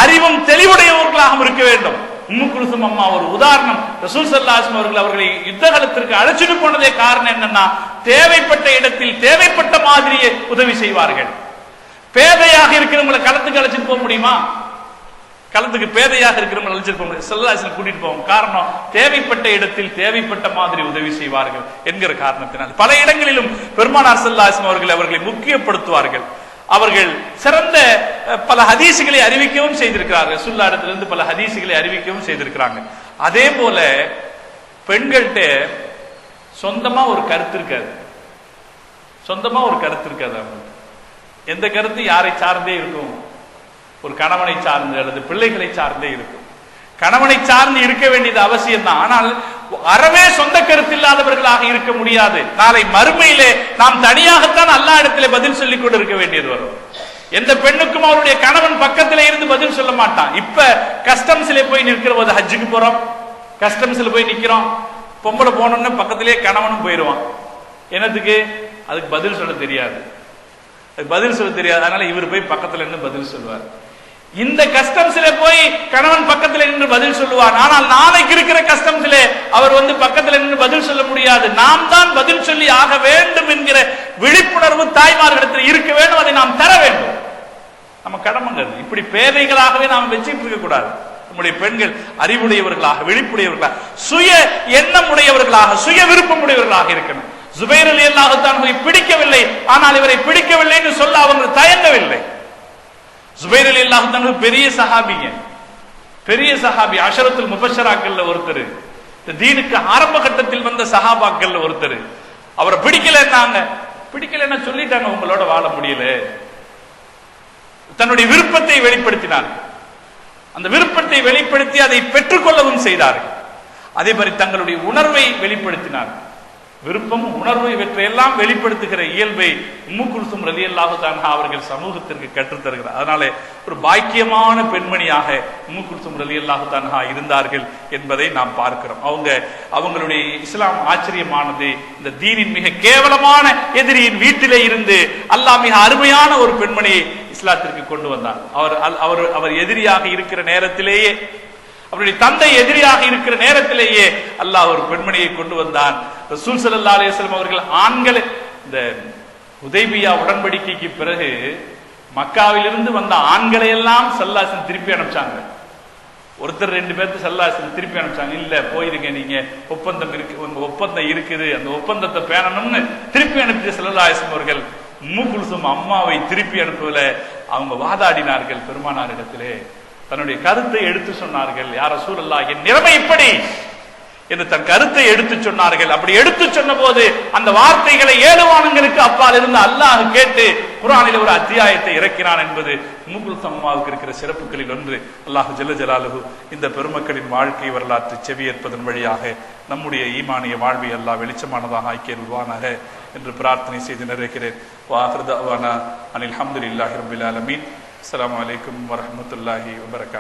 A: அறிவும் தெளிவுடையவர்களாக இருக்க வேண்டும். உம்மு குல்சும் அம்மா ஒரு உதாரணம். ரசூல் ஸல்லல்லாஹு அலைஹி வஸல்லம் அவர்களை யுத்தகலத்திற்கு அழைச்சிட்டு போனதே காரணம் என்னன்னா, தேவைப்பட்ட இடத்தில் தேவைப்பட்ட மாதிரியே உதவி செய்வார்கள். பேதையாக இருக்கிறவங்களை களத்துக்கு அழைச்சிட்டு போக முடியுமா? களத்துக்கு பேதையாக இருக்கிறவங்க அழைச்சிட்டு போக முடியும். ஸல்லல்லாஹு அலைஹி வஸல்லம் கூட்டிட்டு போவோம். காரணம், தேவைப்பட்ட இடத்தில் தேவைப்பட்ட மாதிரி உதவி செய்வார்கள் என்கிற காரணத்தினால் பல இடங்களிலும் பெருமானார் ஸல்லல்லாஹு அலைஹி வஸல்லம் அவர்களை முக்கியப்படுத்துவார்கள். அவர்கள் சிறந்த பல ஹதீசுகளை அறிவிக்கவும் செய்திருக்கிறார்கள். ரசூலுல்லாஹ் இடத்திலிருந்து பல ஹதீசுகளை அறிவிக்கவும் செய்திருக்கிறாங்க. அதே போல பெண்கள்கிட்ட சொந்தமா ஒரு கருத்து இருக்காது. அவங்களுக்கு எந்த கருத்து யாரை சார்ந்தே இருக்கும்? ஒரு கணவனை சார்ந்து அல்லது பிள்ளைகளை சார்ந்தே இருக்கும். கணவனை சார்ந்து இருக்க வேண்டியது அவசியம் தான். ஆனால் அறவே சொந்த கருத்து இல்லாதவர்களாக இருக்க முடியாது. நாளை மறுமையிலே நாம் தனியாகத்தான் அல்லாஹ் இடத்திலே பதில் சொல்லிக் கொண்டு இருக்க வேண்டியது வரும். எந்த பெண்ணுக்கும் அவருடைய கணவன் பக்கத்திலே இருந்து பதில் சொல்ல மாட்டான். இப்ப கஸ்டம்ஸ்ல போய் நிற்கிற போது, ஹஜ்ஜுக்கு போறோம், கஸ்டம்ஸ்ல போய் நிக்கிறோம், பொம்பளை போனோம்னு பக்கத்திலேயே கணவனும் போயிடுவான். என்னத்துக்கு? அதுக்கு பதில் சொல்ல தெரியாது. அதனால இவர் போய் பக்கத்துல இருந்து பதில் சொல்லுவார். இந்த கஸ்டம்ஸ்ல போய் கணவன் பக்கத்துல நின்று பதில் சொல்லுவார். ஆனால் நாளைக்கு இருக்கிற கஸ்டம்ஸ்ல அவர் பக்கத்துல நின்று பதில் சொல்ல முடியாது. நாம் தான் பதில் சொல்லி ஆக வேண்டும் என்கிற விழிப்புணர்வு தாய்மார்களிடத்தில் இருக்க வேண்டும். அதை நாம் தர வேண்டும். நம்ம கடமைங்கிறது. இப்படி பேதைகளாகவே நாம் வச்சுட்டு இருக்க கூடாது. நம்முடைய பெண்கள் அறிவுடையவர்களாக, விழிப்புடையவர்களாக, சுய எண்ணம் உடையவர்களாக, சுய விருப்பம் உடையவர்களாக இருக்கணும். ஜுபைர் ரலியல்லாஹு தஆலா பிடிக்கவில்லை, ஆனால் இவரை பிடிக்கவில்லை என்று சொல்ல அவங்க தயங்கவில்லை. ஜுபைர் ரலியல்லாஹு தஆலா பெரிய சஹாபி, அஷரத்துல் முபஷ்ஷராக்கள்ல ஒருத்தர், இந்த தீனுக்கு ஆரம்ப கட்டத்தில் வந்த சஹாபாக்கள்ல ஒருத்தர். அவரை பிடிக்கலன்னா சொல்லிட்டாங்க, உங்களோட வாழ முடியல. தன்னுடைய விருப்பத்தை வெளிப்படுத்தினார். அந்த விருப்பத்தை வெளிப்படுத்தி அதை பெற்றுக்கொள்ளவும் செய்தார்கள். அதே மாதிரி தங்களுடைய உணர்வை வெளிப்படுத்தினார். விருப்பம், உணர்வு இவற்றையெல்லாம் வெளிப்படுத்துகிற இயல்பை உம்மு குல்சும் ரலியல்லாஹு தஆலா அவர்கள் சமூகத்திற்கு கற்றுத்தருகிறார். அதனால ஒரு பாக்கியமான பெண்மணியாக உம்மு குல்சும் ரலியல்லாஹு தஆலா இருந்தார்கள் என்பதை நாம் பார்க்கிறோம். அவங்களுடைய இஸ்லாம் ஆச்சரியமானது. இந்த தீனின் மிக கேவலமான எதிரியின் வீட்டிலே இருந்து அல்லாஹ் மிக அருமையான ஒரு பெண்மணியை இஸ்லாத்திற்கு கொண்டு வந்தார். அவர் எதிரியாக இருக்கிற நேரத்திலேயே, அவருடைய தந்தை எதிரியாக இருக்கிற நேரத்திலேயே அல்லாஹ் ஒரு பெண்மணியை கொண்டு வந்தான். ரசூல் ஸல்லல்லாஹு அலைஹி வஸல்லம் அவர்கள் ஆண்கள் இந்த ஹுதைபியா உடன்படிக்கைக்கு பிறகு மக்காவிலிருந்து வந்த ஆண்களை எல்லாம் ஸல்லல்லாஹு அலைஹி வஸல்லம் திருப்பி அனுப்பிச்சாங்க. ஒருத்தர் 2 பேருக்கு ஸல்லல்லாஹு அலைஹி வஸல்லம் திருப்பி அனுப்பிச்சாங்க. இல்ல, போயிருங்க, நீங்க ஒப்பந்தம் இருக்குது, அந்த ஒப்பந்தத்தை பேணணும்னு திருப்பி அனுப்பிய ஸல்லல்லாஹு அலைஹி வஸல்லம் அவர்கள் உம்மு குல்சும் அம்மாவை திருப்பி அனுப்பல. அவங்க வாதாடினார்கள் பெருமானாரிடத்திலே. தன்னுடைய கருத்தை எடுத்து சொன்னார்கள். யா ரசூலல்லாஹ், என் நிலைமை இப்படி, என்று தன் கருத்தை எடுத்து சொன்னார்கள். அப்படி எடுத்து சொன்ன போது அந்த வார்த்தைகளை 7 வானங்களுக்கு அப்பால் இருந்து அல்லாஹ் கேட்டு குர்ஆனில் ஒரு அத்தியாயத்தை இறக்கினான் என்பது உம்முல் சம்மாவுக்கு இருக்கிற சிறப்புகளில் ஒன்று. அல்லாஹ் ஜல்ல ஜலாலுஹு இந்த பெருமக்களின் வாழ்க்கை வரலாற்று செவியேற்பதன் வழியாக நம்முடைய ஈமானிய வாழ்வை அல்லாஹ் வெளிச்சமானதாக ஆக்கியருள்வானாக என்று பிரார்த்தனை செய்து நிறைவேற்கிறேன். வாஹிரு தஅவானா அனில் ஹம்துலில்லாஹி ரப்பில் ஆலமீன். அஸ்ஸலாமு அலைக்கும் வரஹ்மத்துல்லாஹி வபரகாத்துஹு.